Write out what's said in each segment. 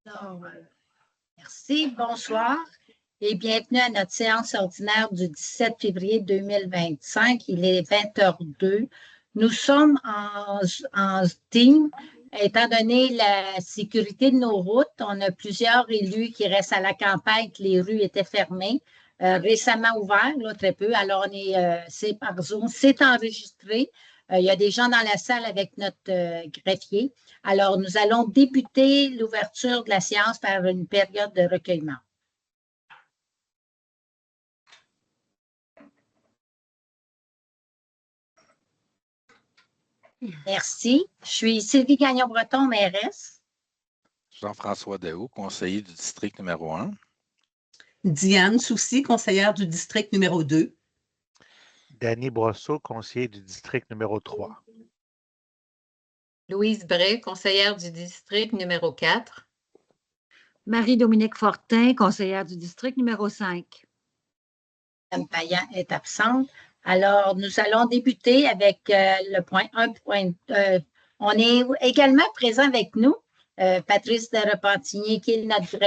Alors, merci, bonsoir et bienvenue à notre séance ordinaire du 17 février 2025. Il est 20h02. Nous sommes en team. Étant donné la sécurité de nos routes, on a plusieurs élus qui restent à la campagne, que les rues étaient fermées, récemment ouvertes, là, très peu. Alors, c'est par Zoom, c'est enregistré. Il y a des gens dans la salle avec notre greffier. Alors, nous allons débuter l'ouverture de la séance par une période de recueillement. Merci. Je suis Sylvie Gagnon-Breton, mairesse. Jean-François Daou, conseiller du district numéro 1. Diane Soucy, conseillère du district numéro 2. Danny Brosseau, conseiller du district numéro 3. Louise Bray, conseillère du district numéro 4. Marie-Dominique Fortin, conseillère du district numéro 5. Mme Payan est absente. Alors, nous allons débuter avec le point 1. On est également présent avec nous, Patrice de Repentigny, qui est notre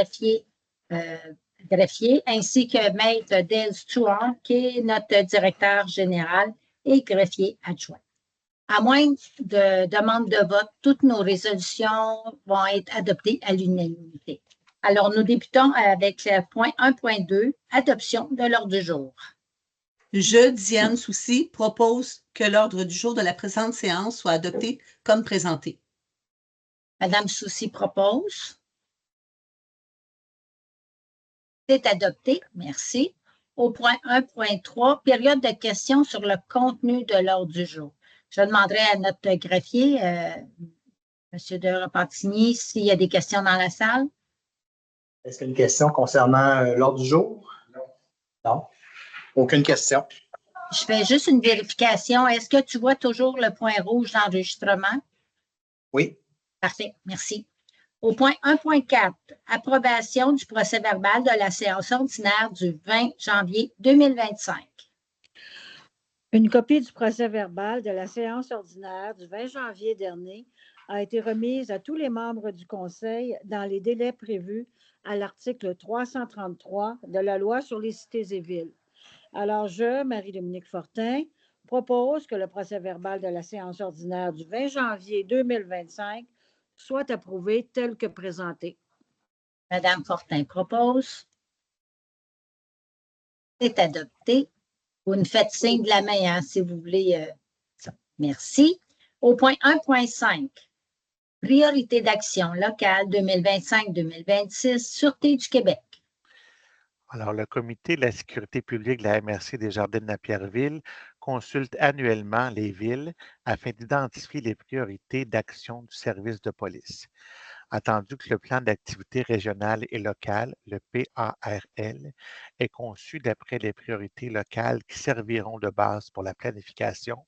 greffier, ainsi que Maître Dale Stewart, qui est notre directeur général et greffier adjoint. À moins de demande de vote, toutes nos résolutions vont être adoptées à l'unanimité. Alors, nous débutons avec le point 1.2, adoption de l'ordre du jour. Je, Diane Soucy, propose que l'ordre du jour de la présente séance soit adopté comme présenté. Madame Soucy propose. C'est adopté, merci. Au point 1.3, période de questions sur le contenu de l'ordre du jour. Je demanderai à notre greffier, M. de Repentigny, s'il y a des questions dans la salle. Est-ce qu'il y a une question concernant l'ordre du jour? Non. Aucune question. Je fais juste une vérification. Est-ce que tu vois toujours le point rouge d'enregistrement? Oui. Parfait, merci. Au point 1.4, approbation du procès-verbal de la séance ordinaire du 20 janvier 2025. Une copie du procès-verbal de la séance ordinaire du 20 janvier dernier a été remise à tous les membres du Conseil dans les délais prévus à l'article 333 de la Loi sur les cités et villes. Alors, je, Marie-Dominique Fortin, propose que le procès-verbal de la séance ordinaire du 20 janvier 2025 soit approuvé tel que présenté. Madame Fortin propose. C'est adopté. Vous nous faites signe de la main, hein, si vous voulez. Merci. Au point 1.5, priorité d'action locale 2025-2026, Sûreté du Québec. Alors, le Comité de la sécurité publique de la MRC des Jardins de Napierville consulte annuellement les villes afin d'identifier les priorités d'action du service de police. Attendu que le plan d'activité régionale et locale, le PARL, est conçu d'après les priorités locales qui serviront de base pour la planification,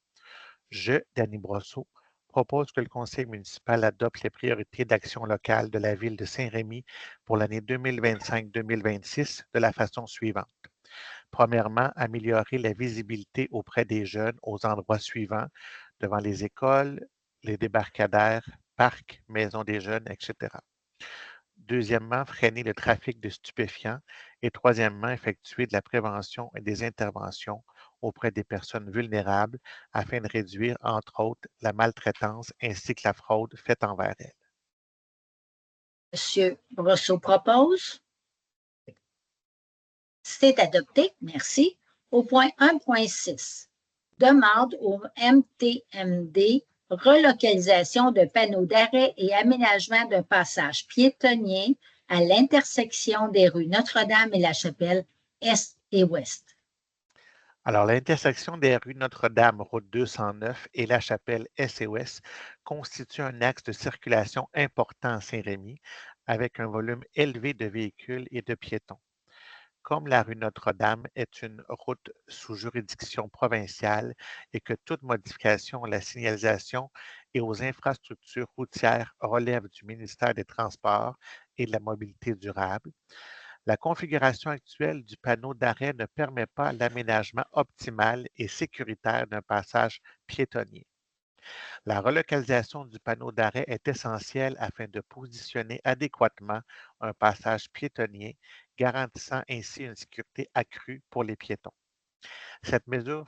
je, Danny Brosseau, propose que le conseil municipal adopte les priorités d'action locale de la ville de Saint-Rémy pour l'année 2025-2026 de la façon suivante. Premièrement, améliorer la visibilité auprès des jeunes aux endroits suivants, devant les écoles, les débarcadères, parcs, maisons des jeunes, etc. Deuxièmement, freiner le trafic de stupéfiants. Et troisièmement, effectuer de la prévention et des interventions auprès des personnes vulnérables afin de réduire, entre autres, la maltraitance ainsi que la fraude faite envers elles. Monsieur Brosseau propose. C'est adopté, merci. Au point 1.6, demande au MTMD relocalisation de panneaux d'arrêt et aménagement d'un passage piétonnier à l'intersection des rues Notre-Dame et La Chapelle, Est et Ouest. Alors, l'intersection des rues Notre-Dame, route 209 et La Chapelle, Est et Ouest constitue un axe de circulation important à Saint-Rémy avec un volume élevé de véhicules et de piétons. Comme la rue Notre-Dame est une route sous juridiction provinciale et que toute modification à la signalisation et aux infrastructures routières relève du ministère des Transports et de la Mobilité durable, la configuration actuelle du panneau d'arrêt ne permet pas l'aménagement optimal et sécuritaire d'un passage piétonnier. La relocalisation du panneau d'arrêt est essentielle afin de positionner adéquatement un passage piétonnier, garantissant ainsi une sécurité accrue pour les piétons. Cette mesure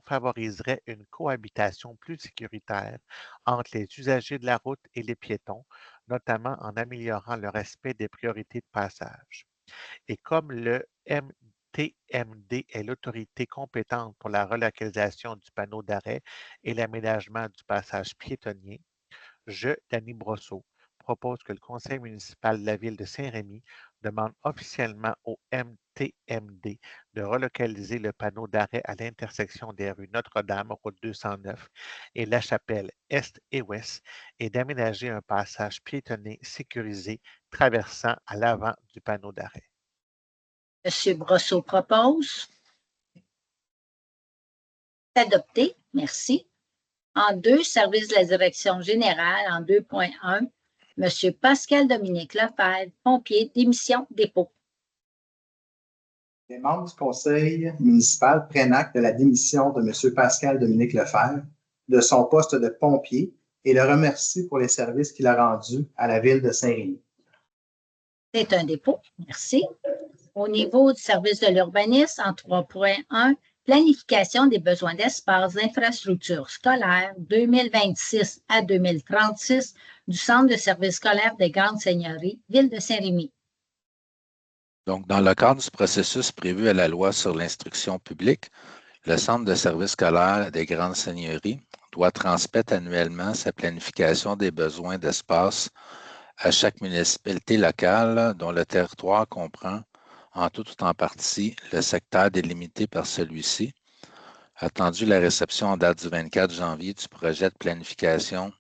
favoriserait une cohabitation plus sécuritaire entre les usagers de la route et les piétons, notamment en améliorant le respect des priorités de passage. Et comme le MTMD est l'autorité compétente pour la relocalisation du panneau d'arrêt et l'aménagement du passage piétonnier, je, Danny Brosseau, propose que le Conseil municipal de la Ville de Saint-Rémy demande officiellement au MTMD de relocaliser le panneau d'arrêt à l'intersection des rues Notre-Dame, route 209, et La Chapelle, Est et Ouest, et d'aménager un passage piétonnier sécurisé traversant à l'avant du panneau d'arrêt. M. Brosseau propose. Adopté. Merci. En 2, service de la direction générale, en 2.1, M. Pascal-Dominique Lefebvre, pompier, démission, dépôt. Les membres du conseil municipal prennent acte de la démission de M. Pascal-Dominique Lefebvre de son poste de pompier et le remercient pour les services qu'il a rendus à la Ville de Saint-Rémy. C'est un dépôt. Merci. Au niveau du service de l'urbanisme, en 3.1, planification des besoins d'espace d'infrastructures scolaires 2026 à 2036 du Centre de services scolaires des Grandes Seigneuries, Ville de Saint-Rémy. Donc, dans le cadre du processus prévu à la loi sur l'instruction publique, le Centre de services scolaires des Grandes Seigneuries doit transmettre annuellement sa planification des besoins d'espace à chaque municipalité locale dont le territoire comprend en tout ou en partie le secteur délimité par celui-ci. Attendu la réception en date du 24 janvier du projet de planification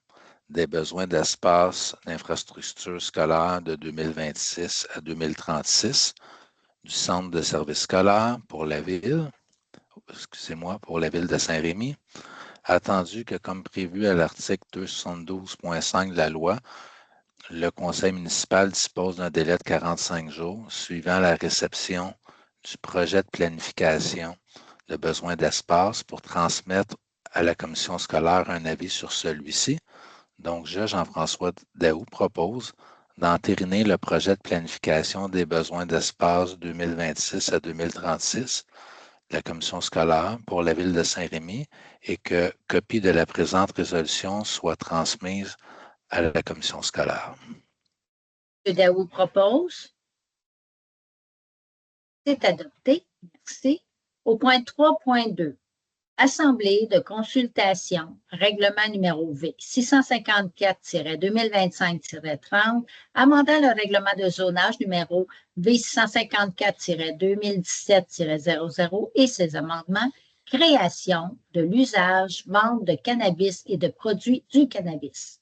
des besoins d'espace d'infrastructures scolaires de 2026 à 2036 du Centre de services scolaires pour la ville, pour la ville de Saint-Rémy, attendu que, comme prévu à l'article 272.5 de la loi, le conseil municipal dispose d'un délai de 45 jours suivant la réception du projet de planification de besoins d'espace pour transmettre à la commission scolaire un avis sur celui-ci. Donc, Jean-François Daou, propose d'entériner le projet de planification des besoins d'espace 2026 à 2036 de la commission scolaire pour la ville de Saint-Rémy et que copie de la présente résolution soit transmise à la commission scolaire. M. Daou propose. C'est adopté. Merci. Au point 3.2, Assemblée de consultation, règlement numéro V 654-2025-30, amendant le règlement de zonage numéro V 654-2017-00 et ses amendements, création de l'usage, vente de cannabis et de produits du cannabis.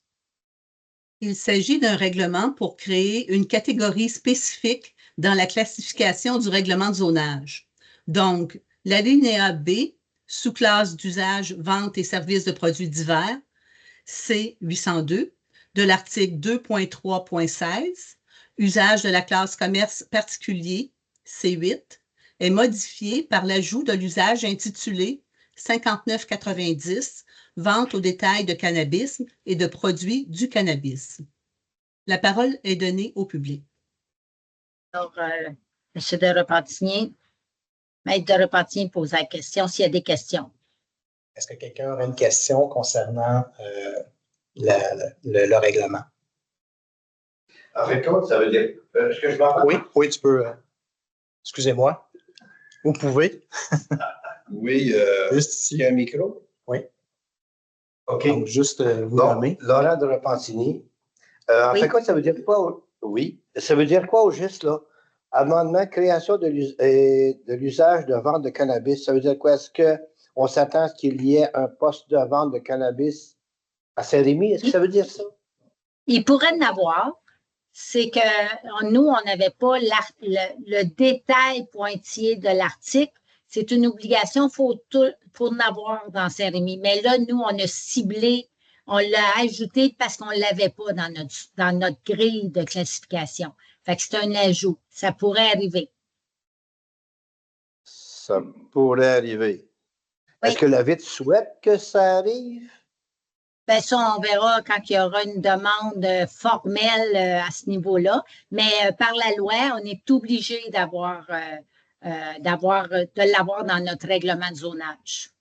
Il s'agit d'un règlement pour créer une catégorie spécifique dans la classification du règlement de zonage. Donc, l'alinéa B, sous-classe d'usage, vente et services de produits divers, C802, de l'article 2.3.16, usage de la classe commerce particulier, C8, est modifié par l'ajout de l'usage intitulé 5990, vente au détail de cannabis et de produits du cannabis. La parole est donnée au public. Alors, M. de Repentigny, Maître de Repentigny pose la question s'il y a des questions. Est-ce que quelqu'un aura une question concernant le règlement? En fait, ça veut dire, est-ce que je m'entends? Oui, tu peux. Excusez-moi. Vous pouvez. Oui, juste ici. Il y a un micro? Oui. OK. Donc, juste vous nommer. Laurent de Repentigny. En fait, quoi, ça veut dire quoi? Oui. Ça veut dire quoi au juste, là? Amendement, création de l'usage de vente de cannabis. Ça veut dire quoi? Est-ce qu'on s'attend à ce qu'il y ait un poste de vente de cannabis à Saint-Rémy? Est-ce que ça veut dire ça? Il pourrait en avoir. C'est que nous, on n'avait pas le détail pointillé de l'article. C'est une obligation, faut en avoir dans Saint-Rémy. Mais là, nous, on a ciblé, on l'a ajouté parce qu'on ne l'avait pas dans notre grille de classification. Fait que c'est un ajout. Ça pourrait arriver. Ça pourrait arriver. Oui. Est-ce que la ville souhaite que ça arrive? Bien, ça, on verra quand il y aura une demande formelle à ce niveau-là. Mais par la loi, on est obligé de l'avoir dans notre règlement de zonage.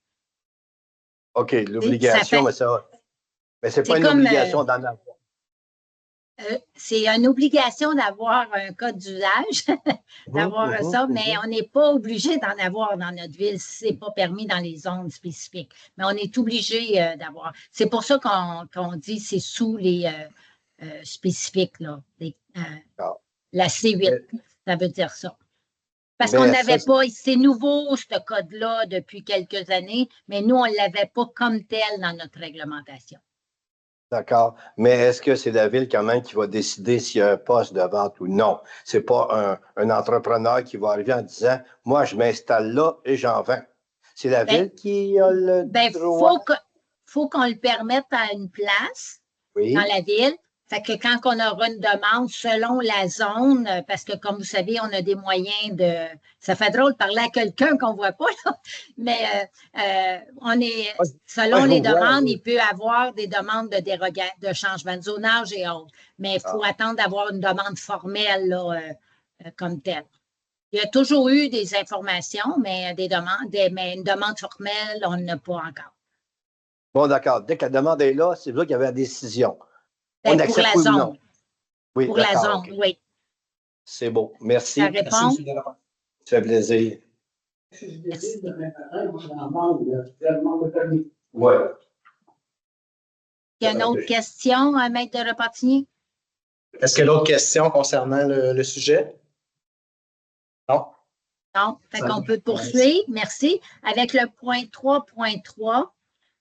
OK, l'obligation, mais c'est pas une obligation d'en avoir. C'est une obligation d'avoir un code d'usage, d'avoir ça, mais on n'est pas obligé d'en avoir dans notre ville si ce n'est pas permis dans les zones spécifiques. Mais on est obligé d'avoir. C'est pour ça qu'on dit que c'est sous les spécifiques, là, la C8, ça veut dire ça. Parce qu'on n'avait pas, c'est nouveau ce code-là depuis quelques années, mais nous, on ne l'avait pas comme tel dans notre réglementation. D'accord. Mais est-ce que c'est la ville quand même qui va décider s'il y a un poste de vente ou non? Ce n'est pas un entrepreneur qui va arriver en disant « Moi, je m'installe là et j'en vends ». C'est la ville qui a le droit. Il faut qu'on le permette à une place dans la ville. Fait que quand on aura une demande selon la zone, parce que comme vous savez, on a des moyens de... Ça fait drôle de parler à quelqu'un qu'on ne voit pas, là. Mais selon les demandes, il peut y avoir des demandes de changement de zonage et autres. Mais il faut attendre d'avoir une demande formelle là, comme telle. Il y a toujours eu des informations, mais mais une demande formelle, on n'en a pas encore. Bon, d'accord. Dès que la demande est là, c'est vrai qu'il y avait la décision. On pour la zone. Non. Oui, pour la zone, oui. C'est beau. Merci. Ça répond? Ça fait plaisir. Merci. Oui. Il y a une autre question, Maître de Repentigny? Est-ce qu'il y a d'autres questions concernant le sujet? Non? Non. Fait qu'on peut poursuivre. Merci. Avec le point 3.3.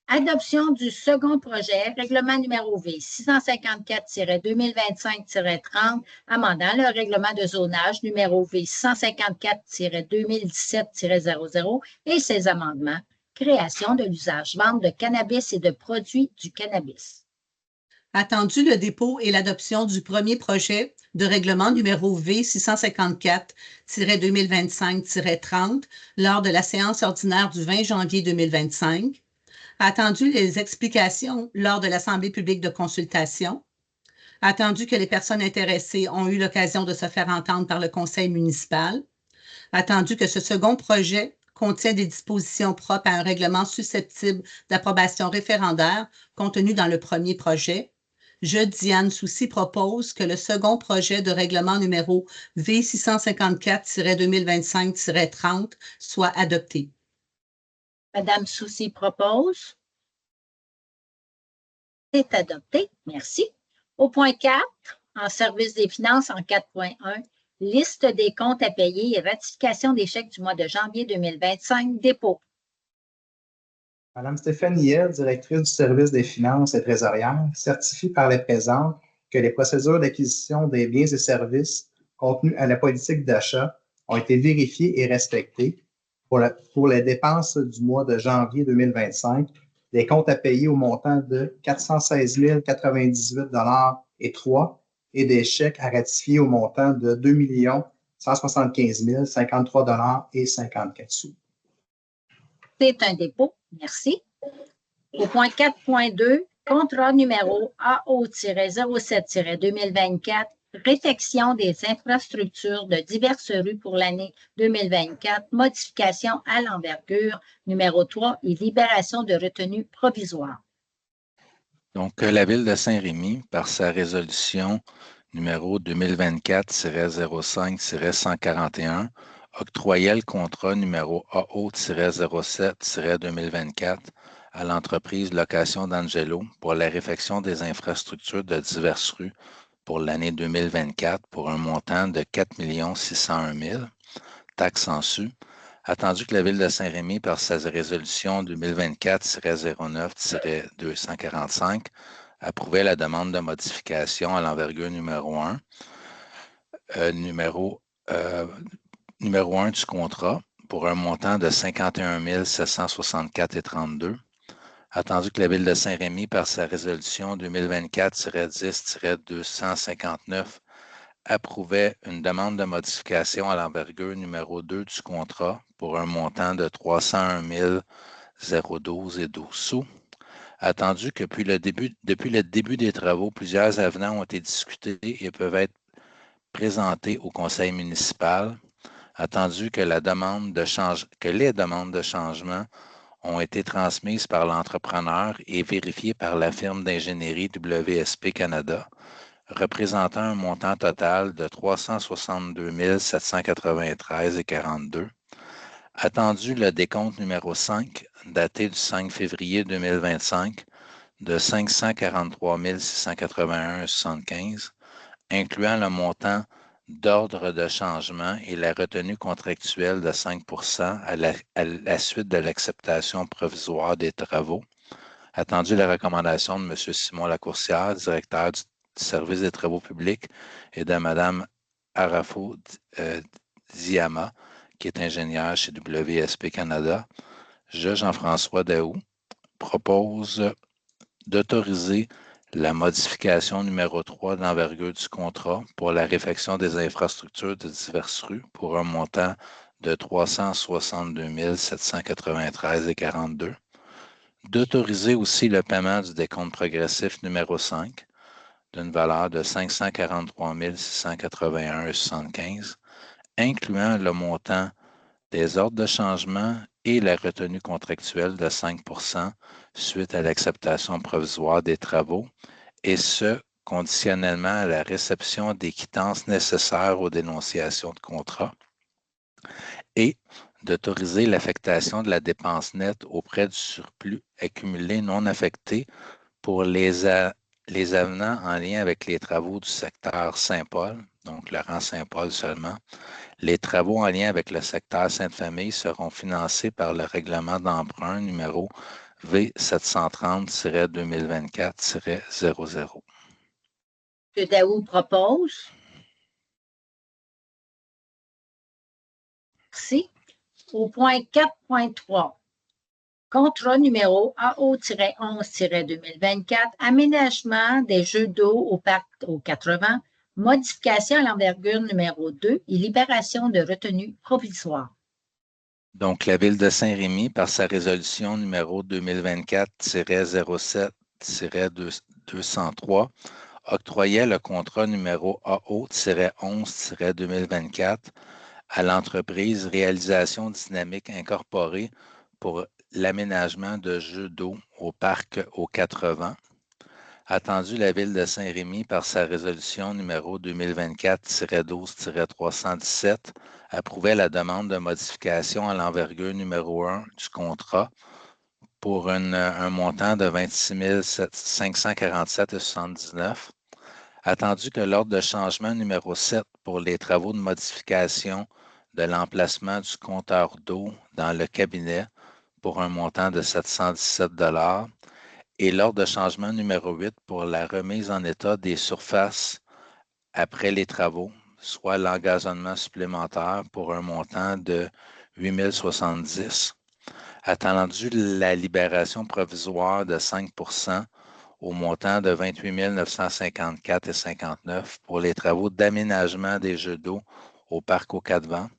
Adoption du second projet, règlement numéro V 654-2025-30, amendant le règlement de zonage numéro V 154-2017-00 et ses amendements, création de l'usage, vente de cannabis et de produits du cannabis. Attendu le dépôt et l'adoption du premier projet de règlement numéro V 654-2025-30 lors de la séance ordinaire du 20 janvier 2025, attendu les explications lors de l'Assemblée publique de consultation, attendu que les personnes intéressées ont eu l'occasion de se faire entendre par le conseil municipal, attendu que ce second projet contient des dispositions propres à un règlement susceptible d'approbation référendaire contenu dans le premier projet, je, Diane Soucy, propose que le second projet de règlement numéro V 654-2025-30 soit adopté. Madame Soucy propose. C'est adopté. Merci. Au point 4, en service des finances, en 4.1, liste des comptes à payer et ratification des chèques du mois de janvier 2025, dépôt. Madame Stéphanie Hiel, directrice du service des finances et trésorière, certifie par les présentes que les procédures d'acquisition des biens et services contenus à la politique d'achat ont été vérifiées et respectées. Pour les dépenses du mois de janvier 2025, des comptes à payer au montant de 416 098,03 et des chèques à ratifier au montant de 2 175 053,54 sous. C'est un dépôt. Merci. Au point 4.2, contrat numéro AO-07-2024, réfection des infrastructures de diverses rues pour l'année 2024, modification à l'envergure numéro 3 et libération de retenue provisoire. Donc, la Ville de Saint-Rémy, par sa résolution numéro 2024-05-141, octroyait le contrat numéro AO-07-2024 à l'entreprise Location d'Angelo pour la réfection des infrastructures de diverses rues pour l'année 2024 pour un montant de 4 601 000, taxes en su, attendu que la Ville de Saint-Rémy, par sa résolution 2024-09-245, approuvait la demande de modification à l'envergure numéro 1, numéro 1 du contrat pour un montant de 51 764,32. Attendu que la Ville de Saint-Rémy, par sa résolution 2024-10-259, approuvait une demande de modification à l'envergure numéro 2 du contrat pour un montant de 301 0,12 et 12 sous. Attendu que depuis le début des travaux, plusieurs avenants ont été discutés et peuvent être présentés au conseil municipal. Attendu que les demandes de changement ont été transmises par l'entrepreneur et vérifiées par la firme d'ingénierie WSP Canada, représentant un montant total de 362 793,42. Attendu le décompte numéro 5, daté du 5 février 2025, de 543 681,75, incluant le montant d'ordre de changement et la retenue contractuelle de 5 à la suite de l'acceptation provisoire des travaux. Attendu la recommandation de M. Simon Lacourcière, directeur du service des travaux publics, et de Mme Arafo Diama, qui est ingénieure chez WSP Canada, je, Jean-François Daoust, propose d'autoriser la modification numéro 3 d'envergure du contrat pour la réfection des infrastructures de diverses rues pour un montant de 362 793,42. D'autoriser aussi le paiement du décompte progressif numéro 5 d'une valeur de 543 681,75, incluant le montant des ordres de changement et la retenue contractuelle de 5 suite à l'acceptation provisoire des travaux, et ce, conditionnellement à la réception des quittances nécessaires aux dénonciations de contrat, et d'autoriser l'affectation de la dépense nette auprès du surplus accumulé non affecté pour les avenants en lien avec les travaux du secteur Saint-Paul, donc le rang Saint-Paul seulement. Les travaux en lien avec le secteur Sainte-Famille seront financés par le règlement d'emprunt numéro V730-2024-00. M. Daoust propose. Merci. Au point 4.3, contrat numéro AO-11-2024, aménagement des jeux d'eau au parc aux 80, modification à l'envergure numéro 2 et libération de retenue provisoire. Donc, la Ville de Saint-Rémy, par sa résolution numéro 2024-07-203, octroyait le contrat numéro AO-11-2024 à l'entreprise Réalisation Dynamique Incorporée pour l'aménagement de jeux d'eau au parc aux 80. Attendu la Ville de Saint-Rémy par sa résolution numéro 2024-12-317, approuvait la demande de modification à l'envergure numéro 1 du contrat pour un montant de 26 547,79. Attendu que l'ordre de changement numéro 7 pour les travaux de modification de l'emplacement du compteur d'eau dans le cabinet pour un montant de 717 $ et l'ordre de changement numéro 8 pour la remise en état des surfaces après les travaux, soit l'engazonnement supplémentaire pour un montant de 8 070. Attendu la libération provisoire de 5 au montant de 28 954,59 pour les travaux d'aménagement des jeux d'eau au parc aux 4 vents.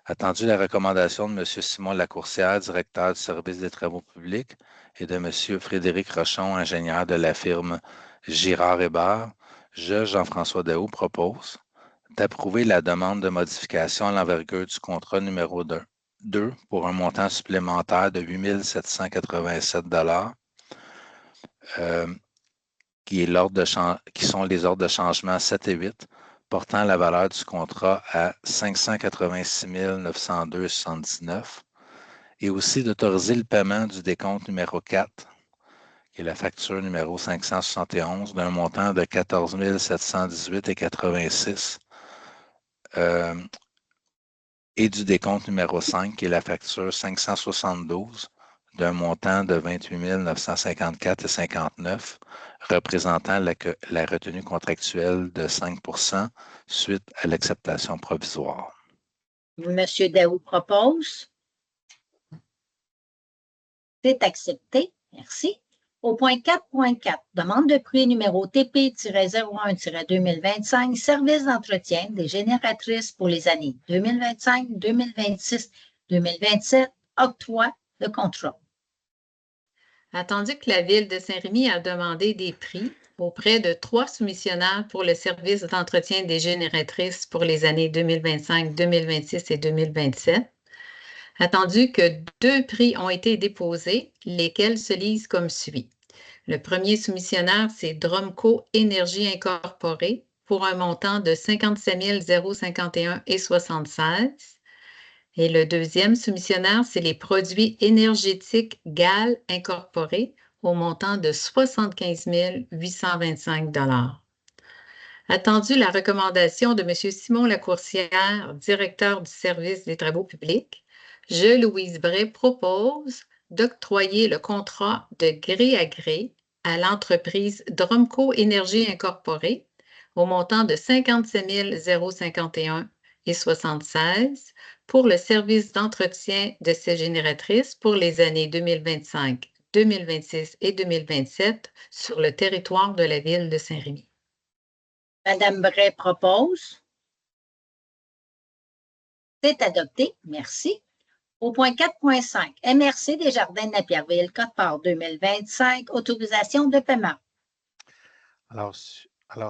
Attendu la recommandation de M. Simon Lacourcière, directeur du service des travaux publics, et de M. Frédéric Rochon, ingénieur de la firme Girard Hébert, je, Jean-François Daoust, propose d'approuver la demande de modification à l'envergure du contrat numéro 2 pour un montant supplémentaire de 8 787 $, qui sont les ordres de changement 7 et 8, portant la valeur du contrat à 586 902,79, et aussi d'autoriser le paiement du décompte numéro 4, qui est la facture numéro 571, d'un montant de 14 718,86, et du décompte numéro 5, qui est la facture 572, d'un montant de 28 954,59, représentant la retenue contractuelle de 5 suite à l'acceptation provisoire. M. Daoust propose. C'est accepté. Merci. Au point 4.4, demande de prix numéro TP-01-2025, service d'entretien des génératrices pour les années 2025, 2026, 2027, octroi de contrat. Attendu que la Ville de Saint-Rémy a demandé des prix auprès de 3 soumissionnaires pour le service d'entretien des génératrices pour les années 2025, 2026 et 2027. Attendu que 2 prix ont été déposés, lesquels se lisent comme suit. Le premier soumissionnaire, c'est Drumco Énergie Incorporée pour un montant de 57 051,76. Et le deuxième soumissionnaire, c'est les produits énergétiques GAL Incorporés au montant de 75 825 $. Attendu la recommandation de M. Simon Lacourcière, directeur du service des travaux publics, je, Louise Bray, propose d'octroyer le contrat de gré à gré à l'entreprise Drumco Énergie Incorporée au montant de 57 051,76 pour le service d'entretien de ces génératrices pour les années 2025, 2026 et 2027 sur le territoire de la Ville de Saint-Rémy. Madame Bray propose. C'est adopté. Merci. Au point 4.5, MRC des Jardins de Napierville, Côte-Part 2025, autorisation de paiement. Alors,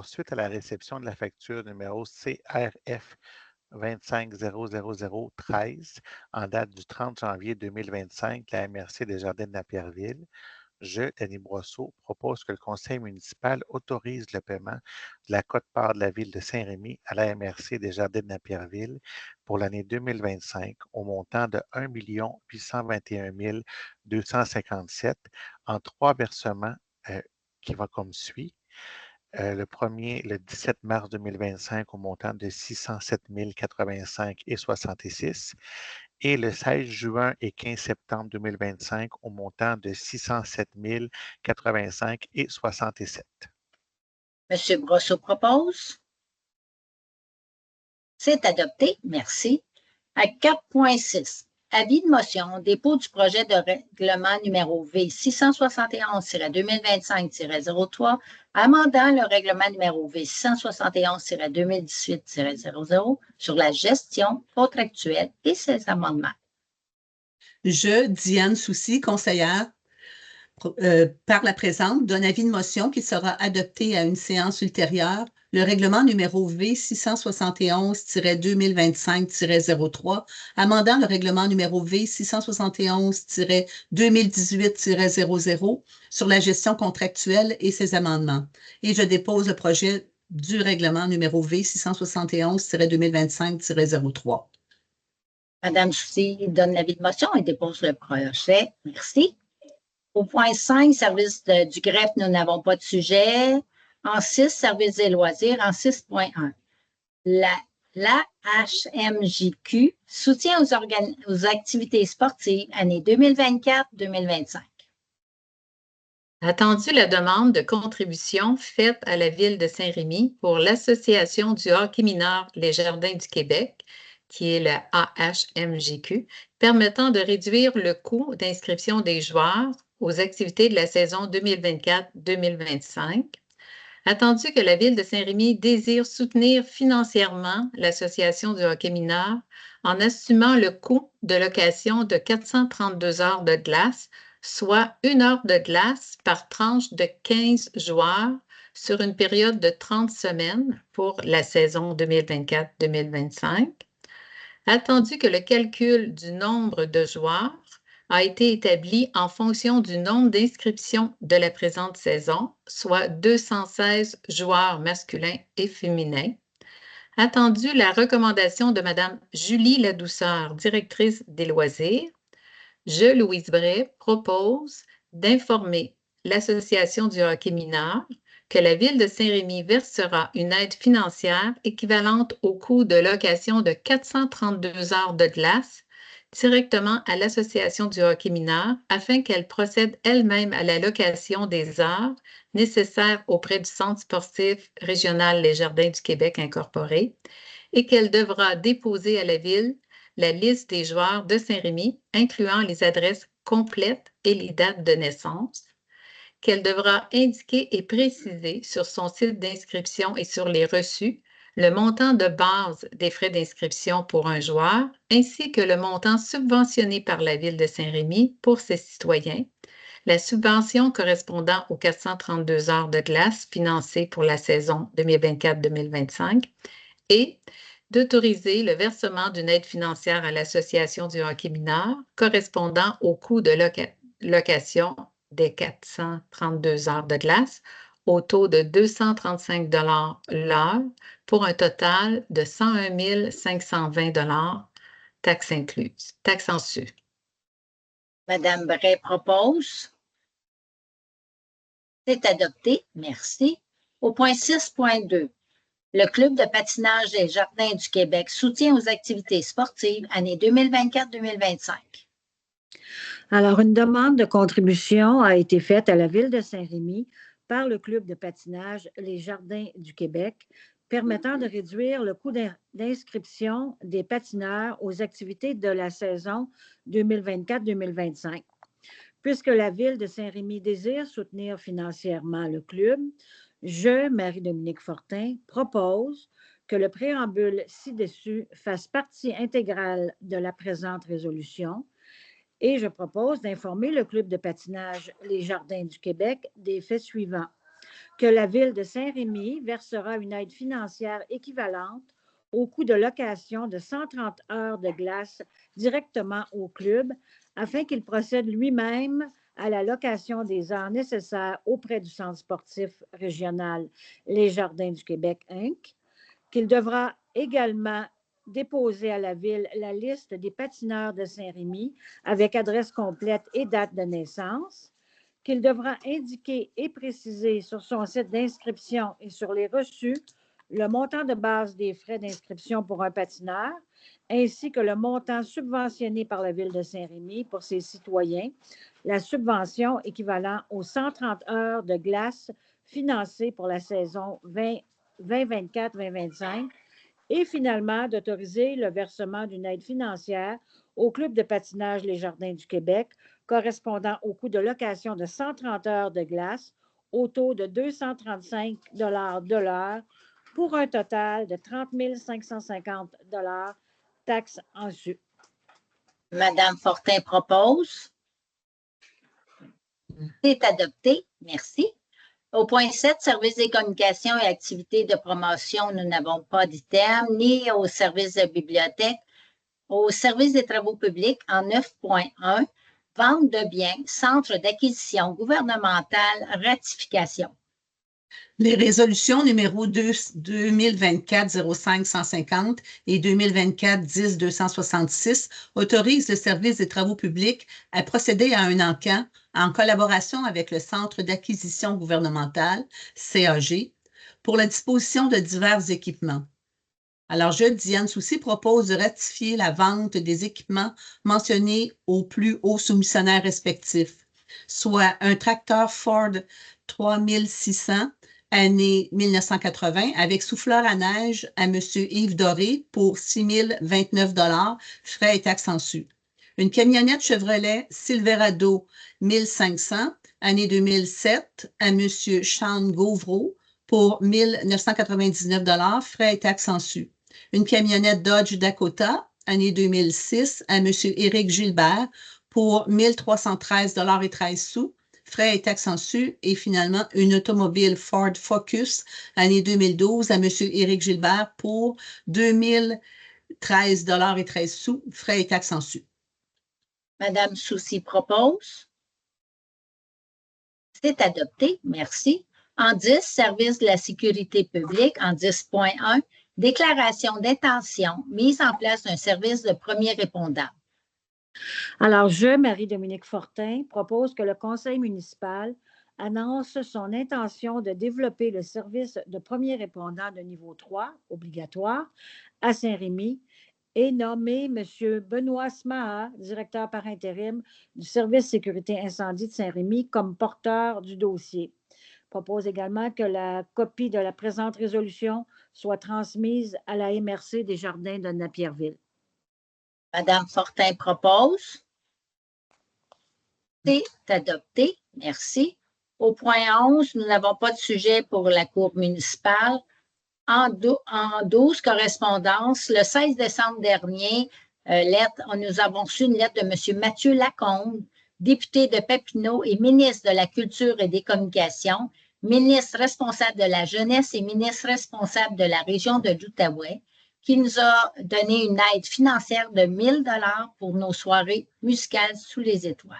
suite à la réception de la facture numéro CRF 25-000-13 en date du 30 janvier 2025, la MRC des Jardins de Napierville, je, Denis Brosseau, propose que le conseil municipal autorise le paiement de la quote-part de la Ville de Saint-Rémy à la MRC des Jardins de Napierville pour l'année 2025 au montant de 1 821 257 en 3 versements qui vont comme suit. Le premier, le 17 mars 2025, au montant de 607 085,66 et le 16 juin et 15 septembre 2025 au montant de 607 085,67. M. Brosseau propose. C'est adopté. Merci. À 4.6, avis de motion, dépôt du projet de règlement numéro V 671-2025-03, amendant le règlement numéro V 671-2018-00 sur la gestion contractuelle et ses amendements. Je, Diane Soucy, conseillère, par la présente, donne avis de motion qui sera adopté à une séance ultérieure. Le règlement numéro V 671-2025-03, amendant le règlement numéro V 671-2018-00 sur la gestion contractuelle et ses amendements. Et je dépose le projet du règlement numéro V 671-2025-03. Madame Soucy donne l'avis de motion et dépose le projet. Merci. Au point 5, service du greffe, nous n'avons pas de sujet. En 6, service des loisirs. En 6.1, l'AHMJQ, soutien aux activités sportives, année 2024-2025. Attendu la demande de contribution faite à la Ville de Saint-Rémy pour l'Association du hockey mineur Les Jardins du Québec, qui est le AHMJQ, permettant de réduire le coût d'inscription des joueurs aux activités de la saison 2024-2025. Attendu que la Ville de Saint-Rémy désire soutenir financièrement l'Association du hockey mineur en assumant le coût de location de 432 heures de glace, soit 1 heure de glace par tranche de 15 joueurs sur une période de 30 semaines pour la saison 2024-2025. Attendu que le calcul du nombre de joueurs a été établi en fonction du nombre d'inscriptions de la présente saison, soit 216 joueurs masculins et féminins. Attendu la recommandation de Mme Julie Ladouceur, directrice des loisirs, je, Louise Bray, propose d'informer l'Association du hockey mineur que la Ville de Saint-Rémy versera une aide financière équivalente au coût de location de 432 heures de glace directement à l'Association du hockey mineur afin qu'elle procède elle-même à la location des heures nécessaires auprès du Centre sportif régional Les Jardins du Québec incorporé et qu'elle devra déposer à la Ville la liste des joueurs de Saint-Rémy, incluant les adresses complètes et les dates de naissance, qu'elle devra indiquer et préciser sur son site d'inscription et sur les reçus le montant de base des frais d'inscription pour un joueur, ainsi que le montant subventionné par la Ville de Saint-Rémy pour ses citoyens, la subvention correspondant aux 432 heures de glace financées pour la saison 2024-2025 et d'autoriser le versement d'une aide financière à l'Association du hockey mineur correspondant au coût de location des 432 heures de glace au taux de 235 l'heure pour un total de 101 520 taxes incluses, taxes en su. Madame Bray propose. C'est adopté. Merci. Au point 6.2, le Club de patinage des Jardins du Québec soutient aux activités sportives année 2024-2025. Alors, une demande de contribution a été faite à la Ville de Saint-Rémy par le Club de patinage Les Jardins du Québec, permettant de réduire le coût d'inscription des patineurs aux activités de la saison 2024-2025. Puisque la Ville de Saint-Rémy désire soutenir financièrement le club, je, Marie-Dominique Fortin, propose que le préambule ci-dessus fasse partie intégrale de la présente résolution et je propose d'informer le Club de patinage Les Jardins du Québec des faits suivants. Que la Ville de Saint-Rémy versera une aide financière équivalente au coût de location de 130 heures de glace directement au club afin qu'il procède lui-même à la location des heures nécessaires auprès du Centre sportif régional Les Jardins du Québec, Inc., qu'il devra également déposer à la Ville la liste des patineurs de Saint-Rémy avec adresse complète et date de naissance, qu'il devra indiquer et préciser sur son site d'inscription et sur les reçus le montant de base des frais d'inscription pour un patineur, ainsi que le montant subventionné par la Ville de Saint-Rémy pour ses citoyens, la subvention équivalent aux 130 heures de glace financées pour la saison 2024-2025, et finalement d'autoriser le versement d'une aide financière au Club de patinage Les Jardins du Québec correspondant au coût de location de 130 heures de glace au taux de 235 de l'heure pour un total de 30 550 taxes en su. Madame Fortin propose. C'est adopté. Merci. Au point 7, services des communications et activités de promotion, nous n'avons pas d'item, ni au service de bibliothèque. Au service des travaux publics, en 9.1, vente de biens, centre d'acquisition gouvernementale, ratification. Les résolutions numéro 2024-05-150 et 2024-10-266 autorisent le service des travaux publics à procéder à un encan en collaboration avec le Centre d'acquisition gouvernementale, CAG, pour la disposition de divers équipements. Alors, je, Diane Soucy, propose de ratifier la vente des équipements mentionnés aux plus hauts soumissionnaires respectifs, soit un tracteur Ford 3600, année 1980, avec souffleur à neige à M. Yves Doré pour 6 029 frais et taxes en su. Une camionnette Chevrolet Silverado 1500, année 2007, à M. Sean Gauvreau pour 1 999 frais et taxes en su. Une camionnette Dodge Dakota, année 2006, à M. Éric Gilbert pour 1 313 et 13 sous, frais et taxes en su. Et finalement, une automobile Ford Focus, année 2012, à M. Éric Gilbert pour 2 013 et 13 sous, frais et taxes en su. Madame Soucy propose. C'est adopté. Merci. En 10, service de la sécurité publique, en 10.1, déclaration d'intention, mise en place d'un service de premier répondant. Alors, je, Marie-Dominique Fortin, propose que le conseil municipal annonce son intention de développer le service de premier répondant de niveau 3, obligatoire, à Saint-Rémy, et nommer M. Benoît Smaha, directeur par intérim du service sécurité incendie de Saint-Rémy, comme porteur du dossier. Propose également que la copie de la présente résolution soit transmise à la MRC des Jardins de Napierville. Madame Fortin propose. C'est adopté. Merci. Au point 11, nous n'avons pas de sujet pour la Cour municipale. En 12 correspondances, le 16 décembre dernier, nous avons reçu une lettre de M. Mathieu Lacombe, député de Papineau et ministre de la Culture et des Communications, ministre responsable de la Jeunesse et ministre responsable de la région de l'Outaouais, qui nous a donné une aide financière de 1 000 $ pour nos soirées musicales sous les étoiles.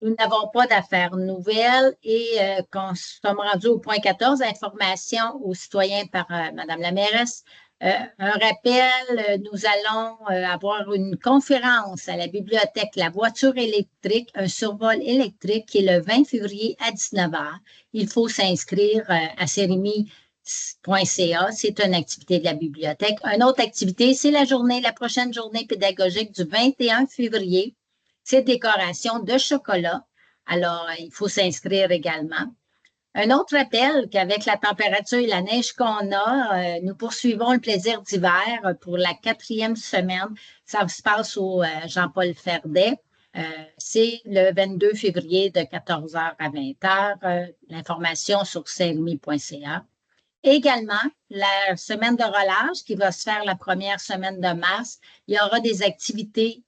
Nous n'avons pas d'affaires nouvelles et quand nous sommes rendus au point 14, information aux citoyens par Mme la mairesse. Un rappel, nous allons avoir une conférence à la bibliothèque La voiture électrique, un survol électrique qui est le 20 février à 19 h. Il faut s'inscrire à serimi.ca. C'est une activité de la bibliothèque. Une autre activité, c'est la prochaine journée pédagogique du 21 février. C'est décoration de chocolat. Alors, il faut s'inscrire également. Un autre rappel qu'avec la température et la neige qu'on a, nous poursuivons le plaisir d'hiver pour la 4e semaine. Ça se passe au Jean-Paul Ferdet. C'est le 22 février de 14 h à 20 h. L'information sur serimi.ca. Également, la semaine de relâche qui va se faire la première semaine de mars, il y aura des activités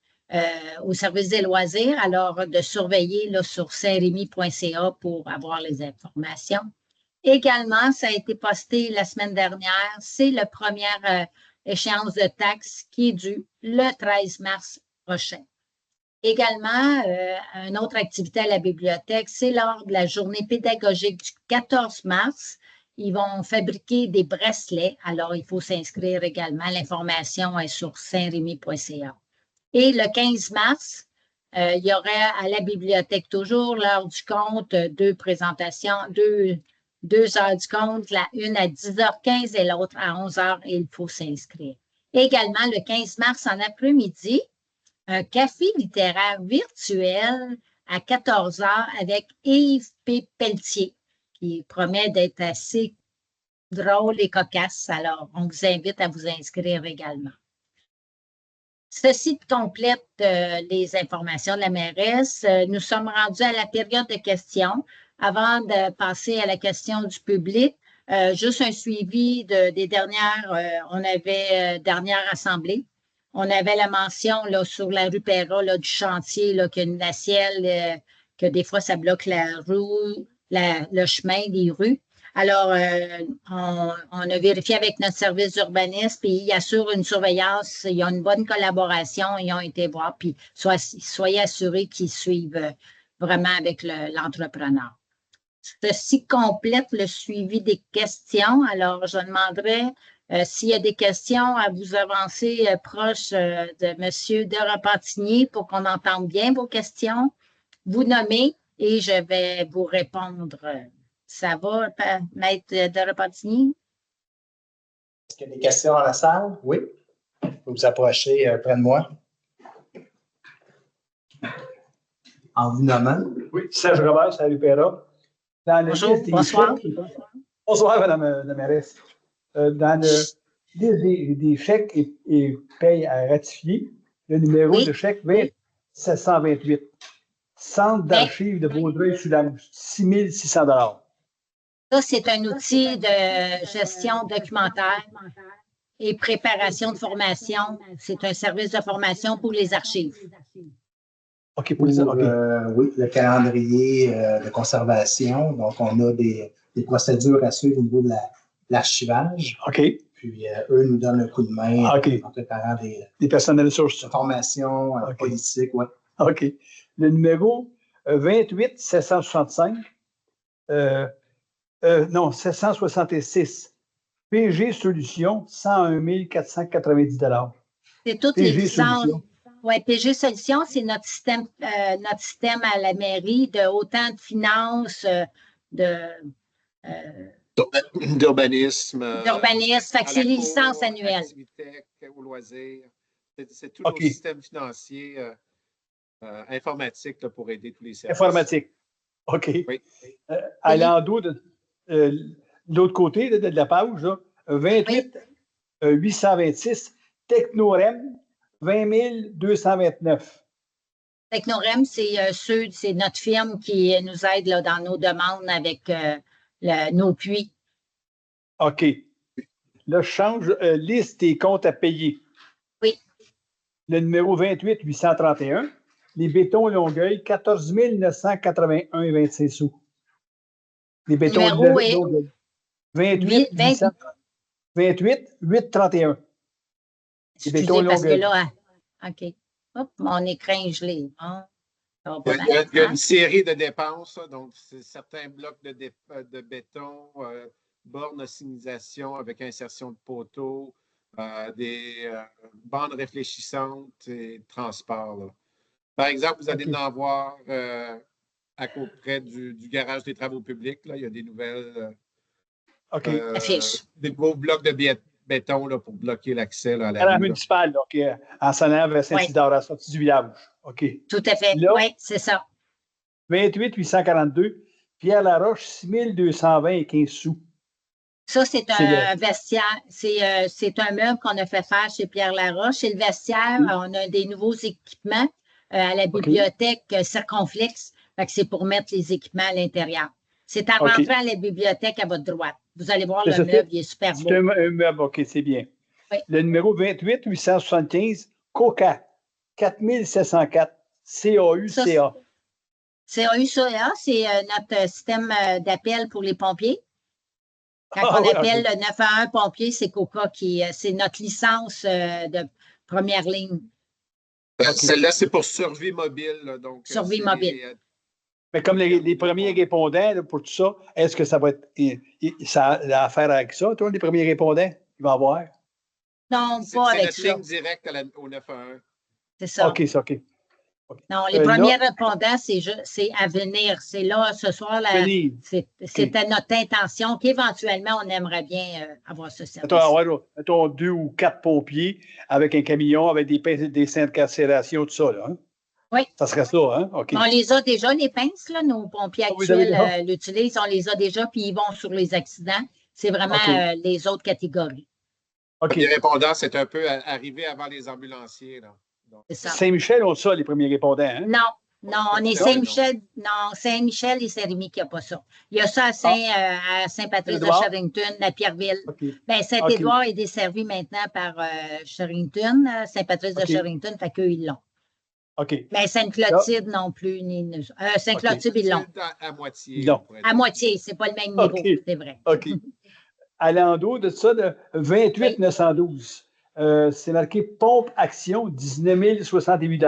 au service des loisirs, alors de surveiller là, sur saint-rémy.ca pour avoir les informations. Également, ça a été posté la semaine dernière, c'est la première échéance de taxes qui est due le 13 mars prochain. Également, une autre activité à la bibliothèque, c'est lors de la journée pédagogique du 14 mars. Ils vont fabriquer des bracelets, alors il faut s'inscrire également. L'information est sur saint-rémy.ca. Et le 15 mars, il y aurait à la bibliothèque toujours l'heure du compte, deux présentations, deux heures du compte, une à 10h15 et l'autre à 11h, et il faut s'inscrire. Également, le 15 mars en après-midi, un café littéraire virtuel à 14h avec Yves P. Pelletier, qui promet d'être assez drôle et cocasse. Alors, on vous invite à vous inscrire également. Ceci complète les informations de la mairesse. Nous sommes rendus à la période de questions. Avant de passer à la question du public, juste un suivi des dernières, on avait dernière assemblée. On avait la mention là, sur la rue Perra là, du chantier, là, qu'il y a une nacelle, que des fois ça bloque le chemin des rues. Alors, on a vérifié avec notre service d'urbanisme, puis ils assurent une surveillance, ils ont une bonne collaboration, ils ont été voir, puis soyez assurés qu'ils suivent vraiment avec l'entrepreneur. Ceci complète le suivi des questions. Alors, je demanderais s'il y a des questions à vous avancer proche de M. de Repentigny pour qu'on entende bien vos questions. Vous nommez et je vais vous répondre. Ça va, Maître de Repentigny? Est-ce qu'il y a des questions dans la salle? Oui. Vous vous approchez près de moi. En vous nommant. Oui, Serge Robert, salut Péra. Bonjour, bonsoir. Bonsoir, Madame la mairesse. Dans le liste des chèques et payes à ratifier, le numéro de chèque 728. Centre d'archives de Vaudreuil-Soulanges, 6 600 $. Ça, c'est un outil de gestion documentaire et préparation de formation. C'est un service de formation pour les archives. OK, pour les archives. Oui, le calendrier de conservation. Donc, on a des procédures à suivre au niveau de l'archivage. OK. Puis, eux nous donnent un coup de main en préparant des personnels sources. De formation politique, oui. OK. Le numéro 28 765. Non, 766. PG Solutions, 101 490 $. C'est toutes les licences. Oui, PG Solutions, c'est notre système à la mairie de autant de finances, d'urbanisme. D'urbanisme, fait que c'est les licences annuelles. Au loisir. C'est tout le système financier informatique là, pour aider tous les services. Informatique. OK. Oui. À l'endos de l'autre côté de la page, là, 28 826, Technorem, 20 229. Technorem, c'est notre firme qui nous aide là, dans nos demandes avec nos puits. OK. Là, je change liste des comptes à payer. Oui. Le numéro 28 831, les bétons Longueuil, 14 981,26 sous. Les bétons Numéro est Longueuil. 28 831. Les bétons excusez, parce que Longueuil. là, OK. Hop, mon écran est gelé. Hein? Il y a une série de dépenses, là, donc c'est certains blocs de béton, bornes de signalisation avec insertion de poteaux, des bandes réfléchissantes et transport. Là. Par exemple, vous allez en avoir près du garage des travaux publics. Là, il y a des nouvelles des nouveaux blocs de béton là, pour bloquer l'accès à la rue. Municipale, en s'en allant vers Saint-Isidore, à la sortie du village. OK. Tout à fait. Oui, c'est ça. 28 842. Pierre-Laroche, 6 220,15 sous. Ça, c'est un vestiaire. C'est un meuble qu'on a fait faire chez Pierre-Laroche. Et le vestiaire, on a des nouveaux équipements à la bibliothèque circonflexe. C'est pour mettre les équipements à l'intérieur. C'est en rentrant à la bibliothèque à votre droite. Vous allez voir, le meuble, il est super beau. C'est un meuble, OK, c'est bien. Oui. Le numéro 28 875, COCA, 4704, CAU-CA. CAU-CA, c'est notre système d'appel pour les pompiers. Quand on appelle le 911 pompier, c'est COCA c'est notre licence de première ligne. Celle-là, c'est pour survie mobile. Là, donc, survie mobile. Mais comme les premiers répondants là, pour tout ça, est-ce que ça va être. Ça a affaire avec ça, toi, les premiers répondants? Il va avoir? Non, pas avec ça. C'est notre ligne directe au 911. C'est ça. OK, c'est OK. Non, les premiers répondants, c'est à venir. C'est là, ce soir, c'était notre intention qu'éventuellement, on aimerait bien avoir ce service. Mettons 2 ou 4 pompiers avec un camion, avec des seins de carcération, tout ça, là. Hein? Oui. Ça serait ça, hein? OK. On les a déjà, les pinces, là, nos pompiers actuels l'utilisent, on les a déjà, puis ils vont sur les accidents. C'est vraiment les autres catégories. Les répondants, c'est un peu arrivé avant les ambulanciers, là. Saint-Michel ont ça, les premiers répondants, hein? Non, on est Saint-Michel. Non, Saint-Michel et Saint-Rémy qui n'a pas ça. Il y a ça à Saint-Patrice de Sherrington, à Pierreville. Bien, Saint-Édouard est desservi maintenant par Sherrington, Saint-Patrice de Sherrington, fait qu'eux, ils l'ont. OK. Mais Sainte-Clotilde non plus. Sainte-Clotilde, ils l'ont. À moitié. À moitié, c'est pas le même niveau, c'est vrai. OK. À l'endos de ça, de 28 912. C'est marqué pompe action, 19 068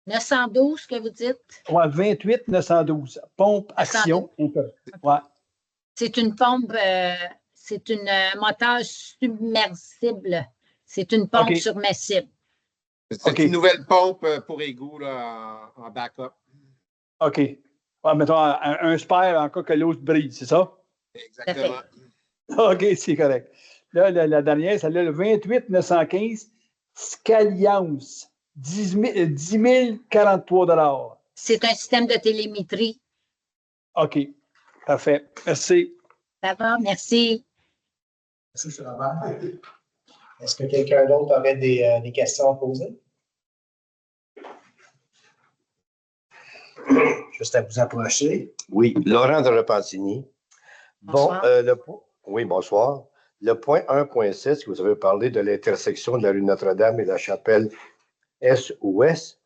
912, que vous dites? Oui, 28 912. Pompe action. Ouais. C'est une pompe, c'est un moteur submersible. C'est une pompe submersible. C'est une nouvelle pompe pour égout là, en backup. OK. Ouais, mettons un spare en cas que l'autre brille, c'est ça? Exactement. OK, c'est correct. Là, la dernière, celle-là, le 28 915, Scaliance, 10 043 $. C'est un système de télémétrie. OK. Parfait. Merci. Ça va, merci. Merci, M. Robert. Est-ce que quelqu'un d'autre aurait des questions à poser? Juste à vous approcher. Oui, Laurent de Repentigny. Bonsoir. Oui, bonsoir. Le point 1.6, vous avez parlé de l'intersection de la rue Notre-Dame et de la chapelle Est-Ouest.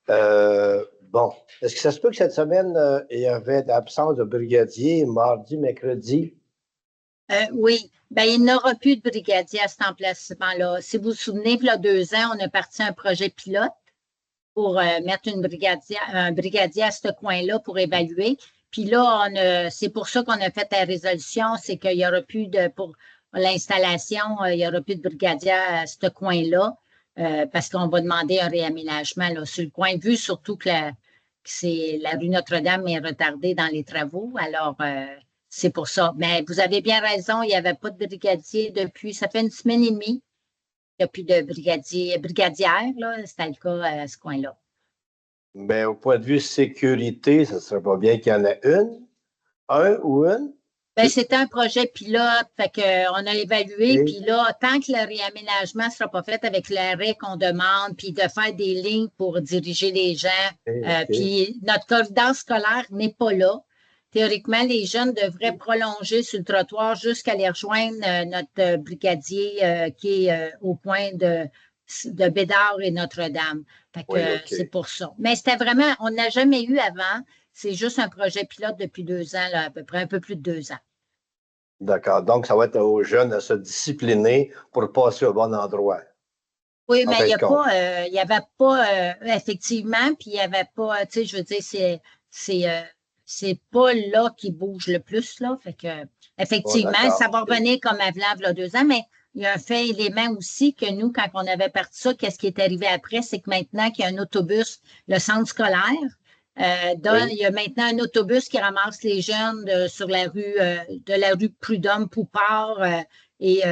Est-ce que ça se peut que cette semaine, il y avait l'absence de brigadier mardi, mercredi? Oui. Bien, il n'y aura plus de brigadier à cet emplacement-là. Si vous vous souvenez, il y a 2 ans, on a parti un projet pilote pour mettre un brigadier à ce coin-là pour évaluer. Puis là, c'est pour ça qu'on a fait la résolution, c'est qu'il n'y aura plus pour l'installation, il n'y aura plus de brigadier à ce coin-là, parce qu'on va demander un réaménagement là, sur le coin, vu surtout que la rue Notre-Dame est retardée dans les travaux. Alors, c'est pour ça. Mais vous avez bien raison, il n'y avait pas de brigadier depuis, ça fait 1 semaine et demie. Il n'y a plus de brigadière, là, c'était le cas à ce coin-là. Bien, au point de vue sécurité, ça ne serait pas bien qu'il y en ait un ou une? Bien, c'était un projet pilote, fait qu'on a évalué, puis là, tant que le réaménagement ne sera pas fait avec l'arrêt qu'on demande, puis de faire des lignes pour diriger les gens, puis notre corridor scolaire n'est pas là. Théoriquement, les jeunes devraient prolonger sur le trottoir jusqu'à aller rejoindre notre brigadier qui est au point de de Bédard et Notre-Dame. Fait que Oui, OK. c'est pour ça. Mais c'était vraiment, on n'a jamais eu avant. C'est juste un projet pilote depuis 2 ans, là, à peu près un peu plus de 2 ans. D'accord. Donc, ça va être aux jeunes de se discipliner pour passer au bon endroit. Oui, En mais fin il de compte. n'y avait pas, effectivement, puis il n'y avait pas, tu sais, je veux dire, c'est pas là qui bouge le plus, là. Fait que, Bon, effectivement, d'accord. ça va revenir comme avant, il y a 2 ans, mais il y a un fait élément aussi que nous, quand on avait parti ça, qu'est-ce qui est arrivé après, c'est que maintenant qu'il y a un autobus, le centre scolaire, il y a maintenant un autobus qui ramasse les jeunes sur la rue, de la rue Prudhomme-Poupard et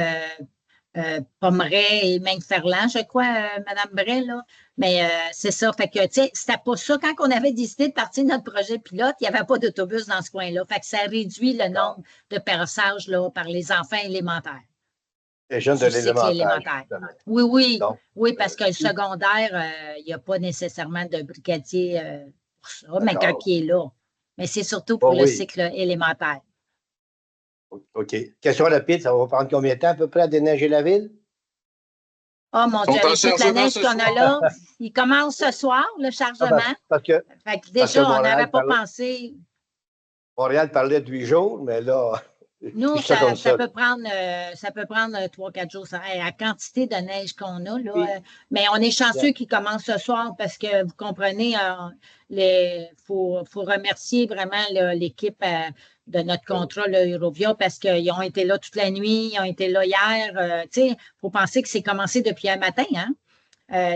Pommeret et Mainferland, je crois, Mme Bray, là. Mais c'est ça. Fait que, tu sais, c'était pas ça. Quand on avait décidé de partir de notre projet pilote, il n'y avait pas d'autobus dans ce coin-là. Fait que ça réduit le nombre de passages là, par les enfants élémentaires. Les jeunes de Du cycle l'élémentaire. élémentaire. Oui, oui. Donc, Oui, parce que le secondaire, il n'y a pas nécessairement de brigadier pour ça, mais quand il est là. Mais c'est surtout pour le cycle élémentaire. OK. Question rapide, ça va prendre combien de temps à peu près à déneiger la ville? Oh mon Dieu, avec toute la neige qu'on a là, il commence ce soir, le chargement. Parce que déjà, on n'avait pas pensé. Montréal parlait de 8 jours, mais là. Nous, ça peut prendre 3-4 jours. La quantité de neige qu'on a, là. Mais on est chanceux qu'il commence ce soir parce que vous comprenez, faut remercier vraiment l'équipe de notre contrat, Eurovia, parce qu'ils ont été là toute la nuit, ils ont été là hier. Tu sais, il faut penser que c'est commencé depuis un matin, hein?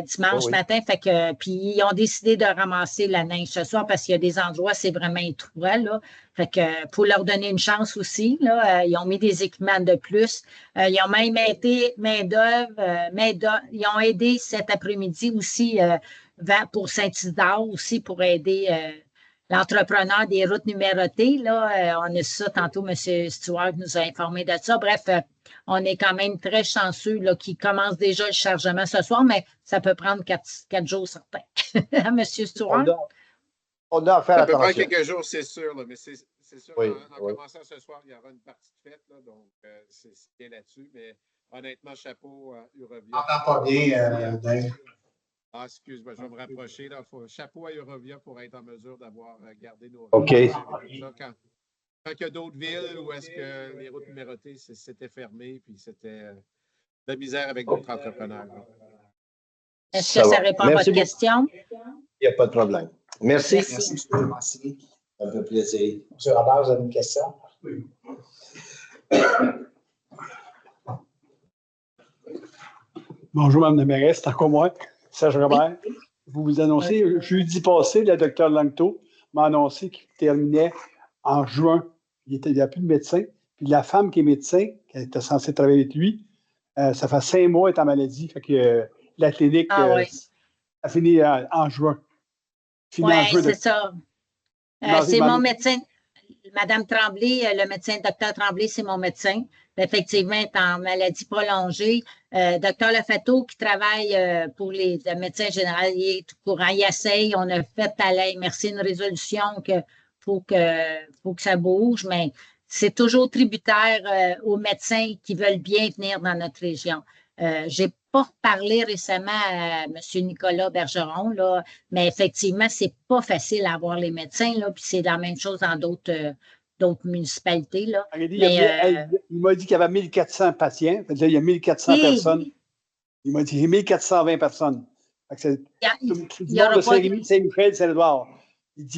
Dimanche matin, fait que puis ils ont décidé de ramasser la neige ce soir parce qu'il y a des endroits, c'est vraiment étroit, là. Fait que pour leur donner une chance aussi, là, ils ont mis des équipements de plus. Ils ont même été main-d'œuvre, ils ont aidé cet après-midi aussi pour Saint-Isidore aussi pour aider l'entrepreneur des routes numérotées. Là, on a ça tantôt, M. Stewart nous a informé de ça. Bref, on est quand même très chanceux qu'il commence déjà le chargement ce soir, mais ça peut prendre 4 jours certains. M. Stewart? On doit faire attention. Ça peut prendre quelques jours, c'est sûr, là, mais c'est sûr qu'en commençant ce soir, il y aura une partie de fête, là, donc c'est bien là-dessus. Mais honnêtement, chapeau à Eurovia. On n'entend pas bien, Dave. Ah, excuse-moi, je vais me rapprocher. Là. Chapeau à Eurovia pour être en mesure d'avoir gardé nos OK. Quand il y a d'autres villes où est-ce que les routes numérotées, c'était fermé, puis c'était de la misère avec d'autres entrepreneurs. Là. Est-ce que ça répond à votre question? Il n'y a pas de problème. Merci. Merci. Ça me fait plaisir. M. Robert, vous avez une question? Oui. Bonjour, Mme la mairesse, c'est encore moi, Serge Robert. Vous annoncez, jeudi passé, le docteur Langto m'a annoncé qu'il terminait en juin. Il n'y a plus de médecin. Puis la femme qui est médecin, qui était censée travailler avec lui, ça fait 5 mois qu'elle est en maladie. Fait que la clinique a fini en juin. Oui, c'est ça. C'est mon médecin. Madame Tremblay, le médecin, docteur Tremblay, c'est mon médecin. Effectivement, est en maladie prolongée. Docteur Lefetto, qui travaille pour les médecins généraux, il est tout courant. Il essaye. On a fait à la MRC une résolution faut que ça bouge, mais c'est toujours tributaire aux médecins qui veulent bien venir dans notre région. J'ai pas parlé récemment à M. Nicolas Bergeron, là, mais effectivement, c'est pas facile à avoir les médecins, là, puis c'est la même chose dans d'autres municipalités. Là. Il m'a dit qu'il y avait 1400 patients. Il y a 1400 personnes. Il m'a dit 1420 personnes. C'est tout le monde de Saint-Rémy, Saint-Michel, Saint-Édouard. Il dit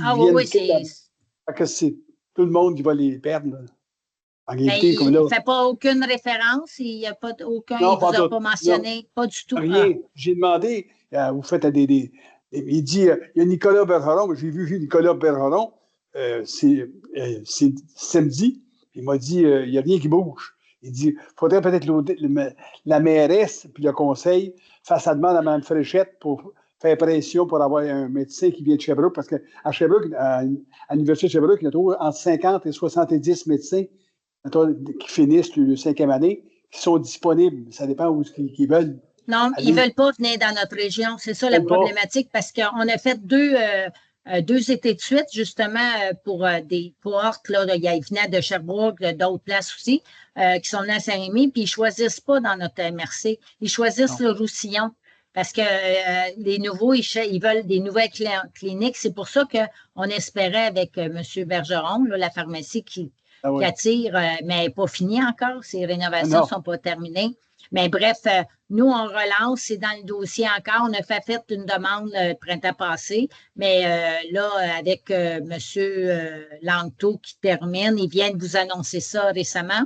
tout le monde qui va les perdre. Là. Il ne fait pas aucune référence, il n'y a pas aucun, non, il ne vous a pas mentionné, non, pas du tout. Rien. J'ai demandé, vous faites il dit, il y a Nicolas Bergeron, j'ai vu Nicolas Bergeron, c'est samedi, il m'a dit, il n'y a rien qui bouge. Il dit, il faudrait peut-être la mairesse puis le conseil fasse la demande à Mme Fréchette pour faire pression pour avoir un médecin qui vient de Sherbrooke, parce qu'à Sherbrooke, à l'Université de Sherbrooke, il y a toujours entre 50 et 70 médecins qui finissent le 5e année, qui sont disponibles. Ça dépend où ils veulent. Non, ils ne veulent pas venir dans notre région. C'est ça la problématique, parce qu'on a fait deux étés de suite, justement, pour des cohortes. Là, ils venaient de Sherbrooke, d'autres places aussi, qui sont venus à Saint-Rémy, puis ils ne choisissent pas dans notre MRC. Ils choisissent le Roussillon. Parce que les nouveaux, ils veulent des nouvelles cliniques. C'est pour ça qu'on espérait avec M. Bergeron, là, la pharmacie qui attire, mais elle n'est pas finie encore. Ces rénovations ne sont pas terminées. Mais bref, nous, on relance, c'est dans le dossier encore. On a fait une demande le printemps passé, mais là, avec M. Langto qui termine, il vient de vous annoncer ça récemment,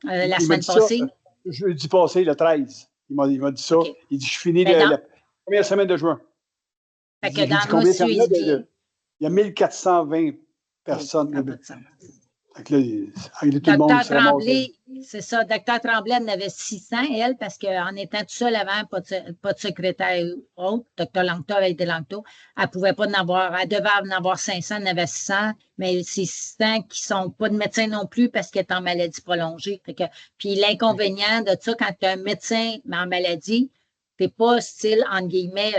la semaine passée. Jeudi passé, le 13. Il m'a dit ça. Okay. Il dit, je finis la première semaine de juin. Fait que dans nos suivis, il y a 1420 personnes. Docteur Tremblay, c'est ça. Docteur Tremblay en avait 600, elle, parce qu'en étant tout seul avant, pas de secrétaire autre, Docteur Langto avec des Langto, elle pouvait pas en avoir, elle devait en avoir 500, elle en avait 600, mais c'est 600 qui sont pas de médecins non plus parce qu'elle est en maladie prolongée. Puis l'inconvénient de ça, quand tu es un médecin en maladie, tu n'es pas style, entre guillemets,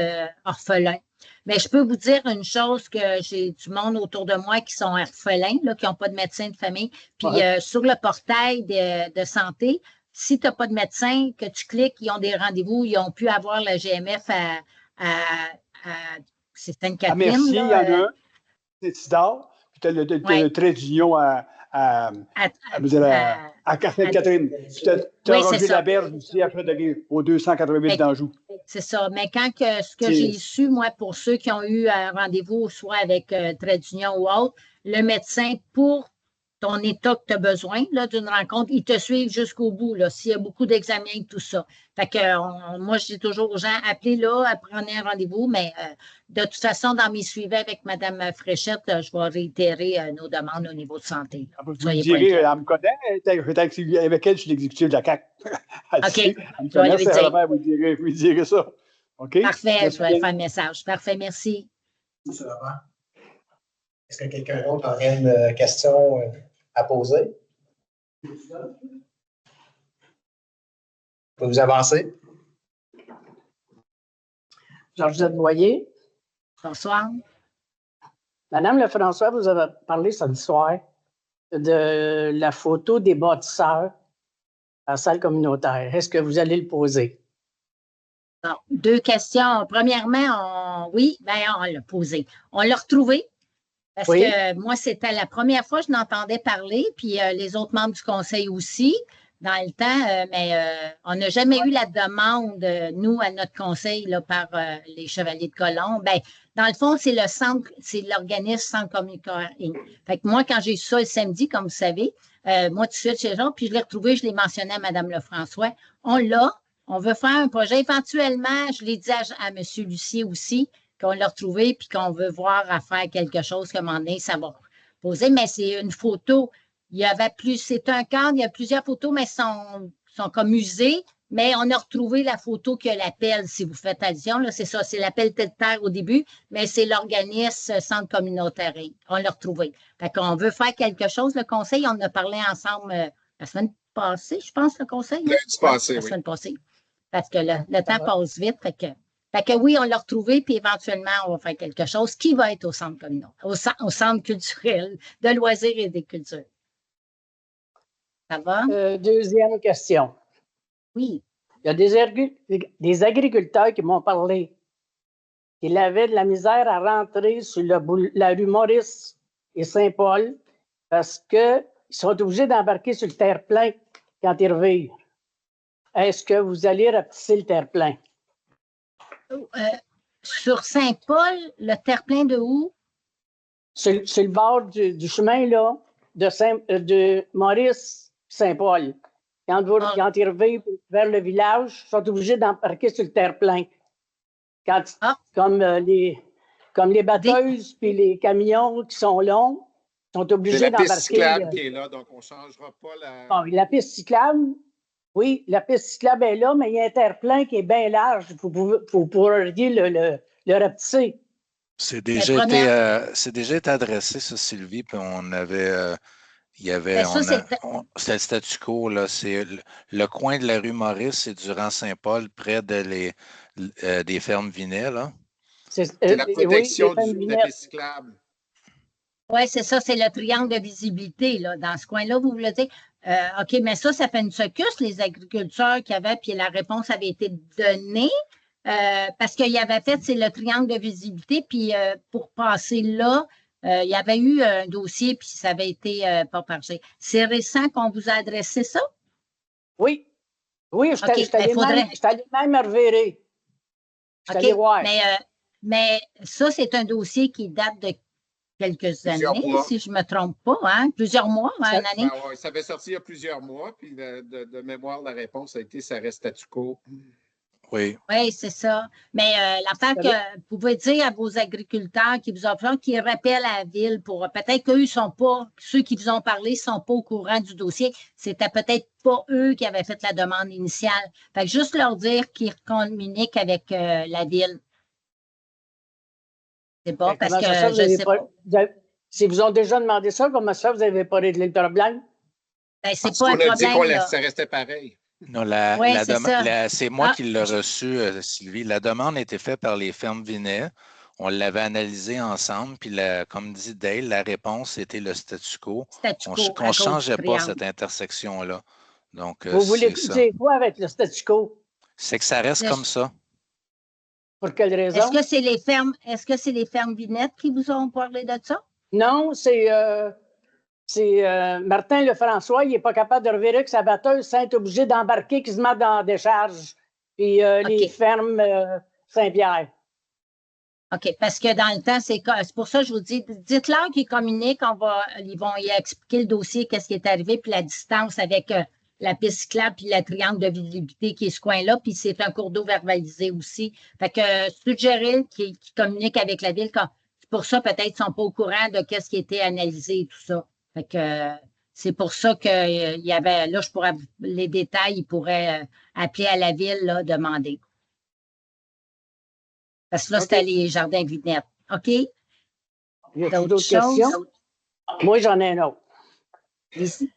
orphelin. Mais je peux vous dire une chose, que j'ai du monde autour de moi qui sont orphelins, là, qui n'ont pas de médecin de famille. Puis sur le portail de santé, si tu n'as pas de médecin, que tu cliques, ils ont des rendez-vous, ils ont pu avoir la GMF à c'est Sainte-Catherine. Merci, il y en a un, c'est Tidor, puis tu as le trait d'union à Sainte-Catherine. Tu as Roger Laberge aussi après d'aller au 288 d'Anjou. C'est ça. Mais ce que j'ai su, moi, pour ceux qui ont eu un rendez-vous, soit avec trait d'union ou autre, le médecin, pour ton état que tu as besoin d'une rencontre, il te suit jusqu'au bout, s'il y a beaucoup d'examens et tout ça. Fait que moi, je dis toujours aux gens, appelez-là, prenez un rendez-vous, mais de toute façon, dans mes suivis avec Mme Fréchette, je vais réitérer nos demandes au niveau de santé. Vous me direz, elle me connaît, peut-être avec elle, je suis l'exécutif de la CAQ. OK, elle me connaît, vous direz ça. OK? Parfait, je vais faire un message. Parfait, merci. Est-ce que quelqu'un d'autre aurait une question à poser? Vous avancez? Georgette Boyer. Bonsoir. Madame Lefrançois, vous avez parlé samedi soir de la photo des bâtisseurs à la salle communautaire. Est-ce que vous allez le poser? Bon, 2 questions. Premièrement, oui, on l'a posé. On l'a retrouvé. Parce que moi, c'était la première fois que je n'entendais parler, puis les autres membres du conseil aussi, dans le temps, mais on n'a jamais eu la demande, nous, à notre conseil, là, par les Chevaliers de Colomb. Bien, dans le fond, c'est l'organisme Centre communautaire Inc. Fait que moi, quand j'ai eu ça le samedi, comme vous savez, moi, tout de suite chez Jean, puis je l'ai retrouvé, je l'ai mentionné à Mme Lefrançois. On l'a, on veut faire un projet. Éventuellement, je l'ai dit à M. Lucier aussi, qu'on l'a retrouvé, puis qu'on veut voir à faire quelque chose, qu'à un moment donné, ça va poser. Mais c'est une photo. C'est un cadre, il y a plusieurs photos, mais sont comme usées. Mais on a retrouvé la photo qui a l'appel, si vous faites allusion. Là, c'est ça, c'est l'appel tête terre au début, mais c'est l'organisme Centre communautaire. On l'a retrouvé. Fait qu'on veut faire quelque chose. Le conseil, on en a parlé ensemble la semaine passée, je pense, le conseil. La semaine passée. Parce que le temps passe vite. Fait que oui, on l'a retrouvé, puis éventuellement, on va faire quelque chose qui va être au centre communautaire, au centre culturel, de loisirs et des cultures. Ça va? Deuxième question. Oui. Il y a des agriculteurs qui m'ont parlé qu'ils avaient de la misère à rentrer sur la rue Maurice et Saint-Paul parce qu'ils sont obligés d'embarquer sur le terre-plein quand ils revirent. Est-ce que vous allez rapetisser le terre-plein? Sur Saint-Paul, le terre-plein de où? Sur le bord du chemin, là, de Maurice-Saint-Paul. Quand ils reviennent vers le village, ils sont obligés d'embarquer sur le terre-plein. Comme les batteuses puis les camions qui sont longs, sont obligés d'embarquer. C'est la piste cyclable qui est là, donc on ne changera pas la... Bon, la piste cyclable, oui, la piste cyclable est là, mais il y a un terre-plein qui est bien large. Vous pourriez le rapetisser. C'est déjà été adressé, ça, Sylvie, puis on avait... c'était le statu quo, là. C'est le coin de la rue Maurice, c'est durant Saint-Paul, près des fermes Vinet, là. C'est la protection de la piste cyclable. Oui, c'est ça, c'est le triangle de visibilité, là. Dans ce coin-là, vous voulez dire. OK, mais ça fait une secousse, les agriculteurs qui avaient, puis la réponse avait été donnée. parce qu'il avait fait, c'est le triangle de visibilité, puis pour passer là, il y avait eu un dossier, puis ça avait été pas partagé. C'est récent qu'on vous a adressé ça? Oui. Oui, je suis allé même reverrer. Je suis allé voir. Mais ça, c'est un dossier qui date de quelques années, si je ne me trompe pas, hein? Plusieurs mois, une année. Ben ouais, ça avait sorti il y a plusieurs mois, puis de mémoire, la réponse a été ça reste statu quo. Oui. Oui, c'est ça. Mais l'affaire que vous pouvez dire à vos agriculteurs qui vous offrent, qui rappellent à la ville pour peut-être qu'eux ne sont pas, ceux qui vous ont parlé ne sont pas au courant du dossier. C'était peut-être pas eux qui avaient fait la demande initiale. Fait que juste leur dire qu'ils communiquent avec la ville. C'est pas parce que je sais pas. Si vous ont déjà demandé ça, comment ça, vous n'avez pas réglé le problème? Ben, c'est pas un problème. On a dit que ça restait pareil. Non, c'est moi qui l'ai reçu, Sylvie. La demande a été faite par les fermes Vinet. On l'avait analysée ensemble, puis comme dit Dale, la réponse était le statu quo. On ne changeait pas cette intersection-là. Donc, vous voulez dire quoi avec le statu quo? C'est que ça reste comme ça. Pour quelle raison? Est-ce que c'est les fermes Vinet qui vous ont parlé de ça? Non, c'est Martin Lefrançois, il n'est pas capable de revirer que sa batteuse sans être obligé d'embarquer quasiment dans la décharge. Puis les fermes Saint-Pierre. OK, parce que dans le temps, c'est pour ça que je vous dis, dites-leur qu'ils communiquent, ils vont y expliquer le dossier, qu'est-ce qui est arrivé, puis la distance avec la piste cyclable, puis le triangle de visibilité qui est ce coin-là, puis c'est un cours d'eau verbalisé aussi. Fait que suggérer qu'ils communiquent avec la ville, c'est pour ça peut-être qu'ils ne sont pas au courant de qu'est-ce qui a été analysé et tout ça. Fait que c'est pour ça qu'il y avait, là, les détails, ils pourraient appeler à la ville, là, demander. Parce que là, c'était les jardins Vinet. OK? Y a d'autres questions? Moi, j'en ai un autre.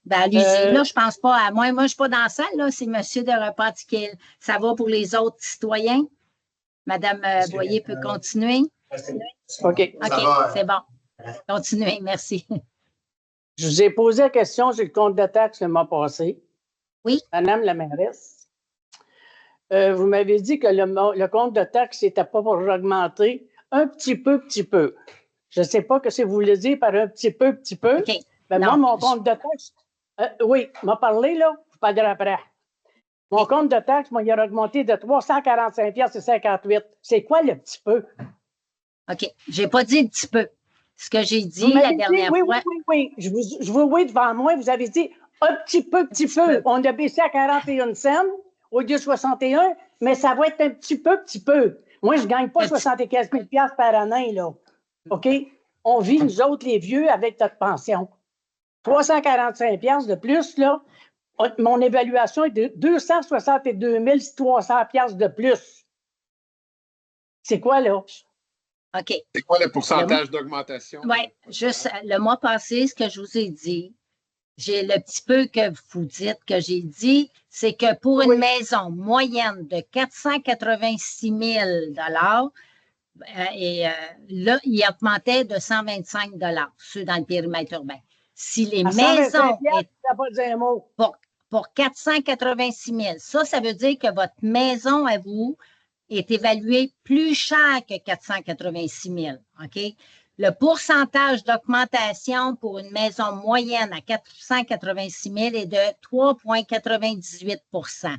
Ben, allez-y. Là, je ne pense pas à moi. Moi, je ne suis pas dans la salle, là. C'est M. de Repentigil. Ça va pour les autres citoyens? Madame Boyer peut continuer? OK. OK, c'est bon. Continuez, merci. Je vous ai posé la question sur le compte de taxe le mois passé. Oui. Madame la mairesse. Vous m'avez dit que le compte de taxe n'était pas pour augmenter un petit peu. Je ne sais pas ce que vous voulez dire par un petit peu. OK. Ben moi, mon compte de taxe, oui, m'a parlé, là, je parlerai après. Mon compte de taxe, moi, il a augmenté de 345,58 $. C'est quoi le petit peu? OK. Je n'ai pas dit un petit peu. Ce que j'ai dit la dernière fois. Oui. Je vous vois devant moi, vous avez dit un petit peu. On a baissé à 41 cents au lieu de 61, mais ça va être un petit peu. Moi, je ne gagne pas 75 000 $ par année, là. OK? On vit, nous autres, les vieux, avec notre pension. 345 $ de plus, là. Mon évaluation est de 262 300 $ de plus. C'est quoi, là? OK. C'est quoi le pourcentage d'augmentation? Oui, juste le mois passé, ce que je vous ai dit, j'ai le petit peu que vous dites que j'ai dit, c'est que pour une maison moyenne de 486 000 $, là, il augmentait de 125 $, ceux dans le périmètre urbain. Si les maisons... Pour 486 000 ça veut dire que votre maison à vous est évaluée plus cher que 486 000 OK? Le pourcentage d'augmentation pour une maison moyenne à 486 000 est de 3,98 %.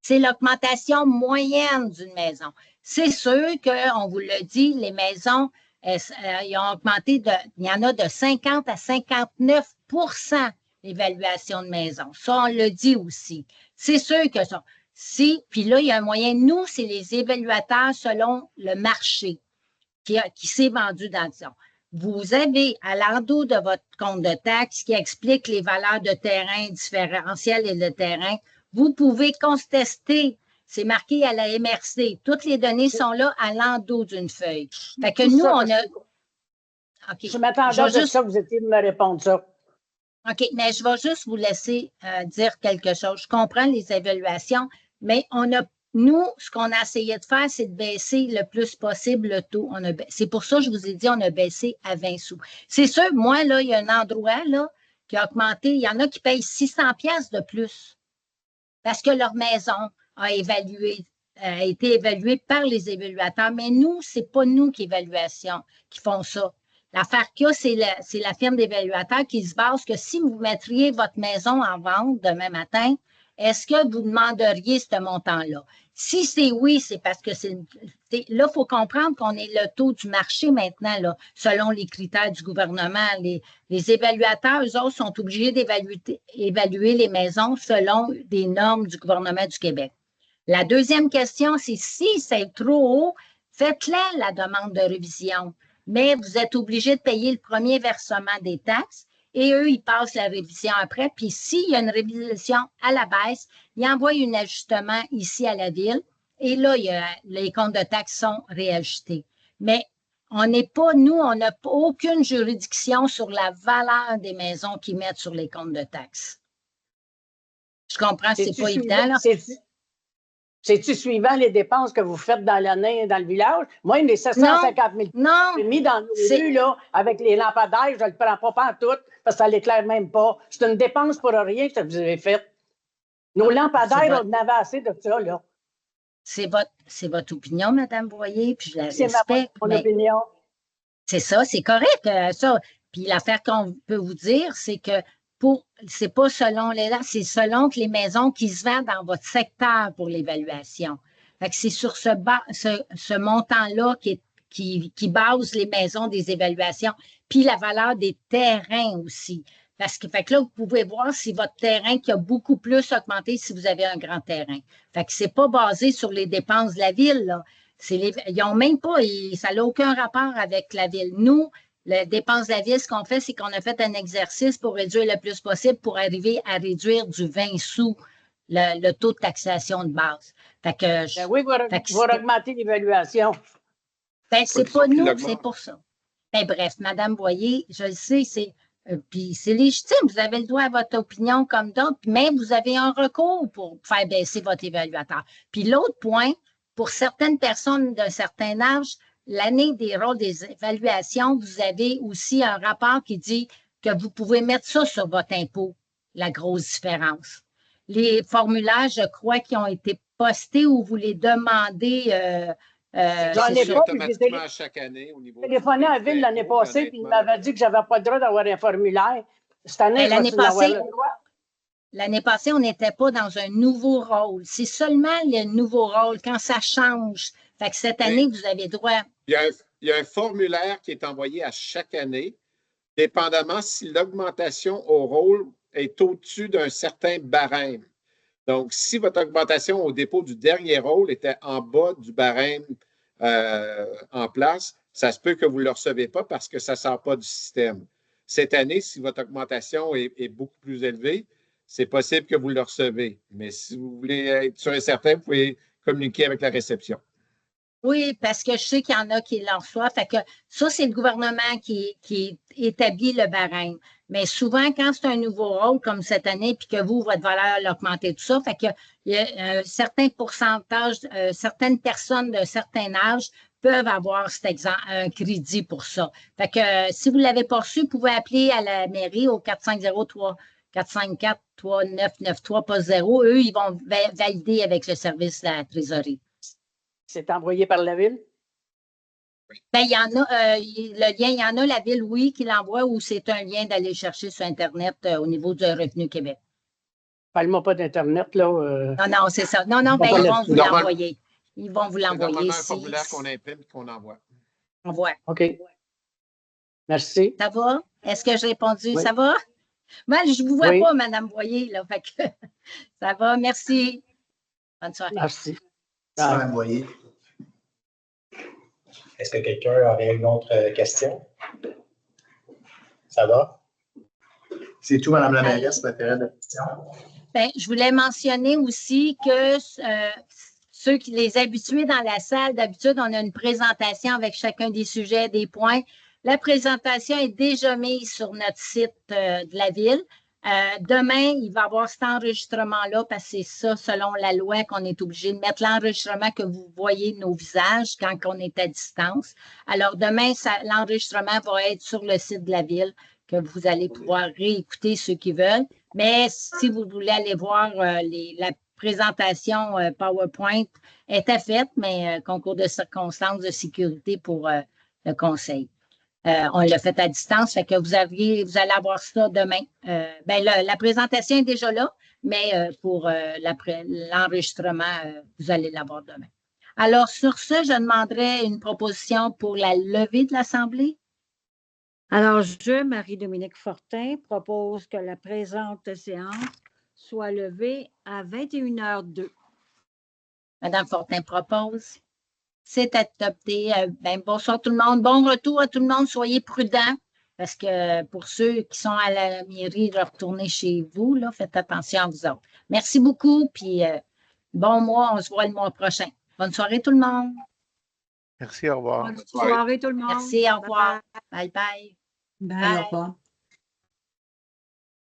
C'est l'augmentation moyenne d'une maison. C'est sûr qu'on vous l'a dit, les maisons, ils ont augmenté, il y en a de 50 à 59 % l'évaluation de maison. Ça, on le dit aussi. C'est sûr que ça. Puis là, il y a un moyen. Nous, c'est les évaluateurs selon le marché qui s'est vendu dans le zone. Vous avez à l'endos de votre compte de taxe qui explique les valeurs de terrain différentielles et de terrain. Vous pouvez contester. C'est marqué à la MRC. Toutes les données sont là à l'endos d'une feuille. Fait que nous, on a... Okay. Je m'attendais à ça que vous étiez de me répondre ça. OK, mais je vais juste vous laisser dire quelque chose. Je comprends les évaluations, mais nous, ce qu'on a essayé de faire, c'est de baisser le plus possible le taux. C'est pour ça que je vous ai dit, on a baissé à 20 sous. C'est sûr, moi, là, il y a un endroit là, qui a augmenté. Il y en a qui payent 600 $ de plus parce que leur maison a évalué a été évalué par les évaluateurs, mais nous, c'est pas nous qui font ça. L'affaire qu'il y a, c'est la firme d'évaluateurs qui se base que si vous mettriez votre maison en vente demain matin, est-ce que vous demanderiez ce montant-là? Si c'est oui, c'est parce que là, il faut comprendre qu'on est le taux du marché maintenant, là, selon les critères du gouvernement. Les évaluateurs, eux autres, sont obligés d'évaluer les maisons selon des normes du gouvernement du Québec. La deuxième question, c'est si c'est trop haut, faites-le la demande de révision. Mais vous êtes obligé de payer le premier versement des taxes et eux, ils passent la révision après. Puis s'il y a une révision à la baisse, ils envoient un ajustement ici à la ville et là, les comptes de taxes sont réajustés. Mais on n'a aucune juridiction sur la valeur des maisons qu'ils mettent sur les comptes de taxes. Je comprends, c'est pas évident, là. C'est-tu suivant les dépenses que vous faites dans l'année dans le village? Moi, les 750 000 j'ai mis dans nos rues, là, avec les lampadaires, je ne le prends pas pantoute parce que ça ne l'éclaire même pas. C'est une dépense pour rien que vous avez faite. Nos lampadaires, on avait assez de ça, là. C'est votre opinion, Mme Boyer, puis je la respecte. C'est mon opinion. C'est ça, c'est correct, ça. Puis l'affaire qu'on peut vous dire, c'est que c'est pas selon c'est selon que les maisons qui se vendent dans votre secteur pour l'évaluation. Fait que c'est sur ce montant-là qui base les maisons des évaluations, puis la valeur des terrains aussi. Parce que, fait que là, vous pouvez voir si votre terrain qui a beaucoup plus augmenté si vous avez un grand terrain. Fait que c'est pas basé sur les dépenses de la ville, là. Ils n'ont même pas, ça n'a aucun rapport avec la ville. Nous, les dépenses de la ville, ce qu'on fait, c'est qu'on a fait un exercice pour réduire le plus possible pour arriver à réduire du 20 sous le taux de taxation de base. Fait que, oui, vous augmentez l'évaluation. Ben, c'est pas nous, c'est pour ça. Ben, bref, Mme Boyer, je le sais, puis c'est légitime, vous avez le droit à votre opinion comme d'autres, mais vous avez un recours pour faire baisser votre évaluateur. Puis l'autre point, pour certaines personnes d'un certain âge, l'année des rôles des évaluations, vous avez aussi un rapport qui dit que vous pouvez mettre ça sur votre impôt, la grosse différence. Les formulaires, je crois, qui ont été postés ou vous les demandez. J'en ai pas, automatiquement à chaque année au niveau. J'ai téléphoné à la ville l'année passée, puis il m'avait dit que je n'avais pas le droit d'avoir un formulaire. Cette année, l'année passée, on n'était pas dans un nouveau rôle. C'est seulement le nouveau rôle quand ça change. Fait que cette année, vous avez droit. Il y a un formulaire qui est envoyé à chaque année, dépendamment si l'augmentation au rôle est au-dessus d'un certain barème. Donc, si votre augmentation au dépôt du dernier rôle était en bas du barème en place, ça se peut que vous ne le recevez pas parce que ça ne sort pas du système. Cette année, si votre augmentation est beaucoup plus élevée, c'est possible que vous le recevez. Mais si vous voulez être sûr et certain, vous pouvez communiquer avec la réception. Oui, parce que je sais qu'il y en a qui l'en reçoivent. Fait que ça, c'est le gouvernement qui établit le barème. Mais souvent, quand c'est un nouveau rôle comme cette année, puis que vous, votre valeur a augmenté, tout ça, fait qu'il y a un certain pourcentage, certaines personnes d'un certain âge peuvent avoir un crédit pour ça. Fait que si vous ne l'avez pas reçu, vous pouvez appeler à la mairie au 450-3993, poste 0. Eux, ils vont valider avec le service de la trésorerie. C'est envoyé par la ville? Bien, il y en a, le lien, il y en a la ville, oui, qui l'envoie ou c'est un lien d'aller chercher sur Internet au niveau du Revenu Québec. Parle-moi pas d'Internet, là. Non, c'est ça. Non, ben, ils vont vous l'envoyer. Ils vont vous l'envoyer. C'est un formulaire qu'on imprime et qu'on envoie. Envoie. OK. Merci. Ça va? Est-ce que j'ai répondu? Oui. Ça va? Moi, je ne vous vois pas, Mme Boyer, là. Fait que, ça va, merci. Bonne soirée. Merci. Merci, Mme Boyer. Est-ce que quelqu'un aurait une autre question? Ça va? C'est tout, Mme la mairesse, pour la période de questions. Bien, je voulais mentionner aussi que les habitués dans la salle, d'habitude, on a une présentation avec chacun des sujets, des points. La présentation est déjà mise sur notre site de la ville. Demain, il va y avoir cet enregistrement-là parce que c'est ça, selon la loi, qu'on est obligé de mettre l'enregistrement que vous voyez nos visages quand on est à distance. Alors, demain, l'enregistrement va être sur le site de la ville que vous allez pouvoir réécouter ceux qui veulent. Mais si vous voulez aller voir la présentation PowerPoint était faite, mais concours de circonstances de sécurité pour le conseil. On l'a fait à distance, fait que vous allez avoir ça demain. La présentation est déjà là, mais pour l'enregistrement, vous allez l'avoir demain. Alors, sur ce, je demanderai une proposition pour la levée de l'Assemblée. Alors, je, Marie-Dominique Fortin, propose que la présente séance soit levée à 21h02. Madame Fortin propose. C'est adopté. Bonsoir tout le monde. Bon retour à tout le monde. Soyez prudents parce que pour ceux qui sont à la mairie, de retourner chez vous, là, faites attention à vous autres. Merci beaucoup. Puis bon mois. On se voit le mois prochain. Bonne soirée tout le monde. Merci, au revoir. Bonne soirée tout le monde. Merci, au revoir. Bye bye. Bye, au revoir.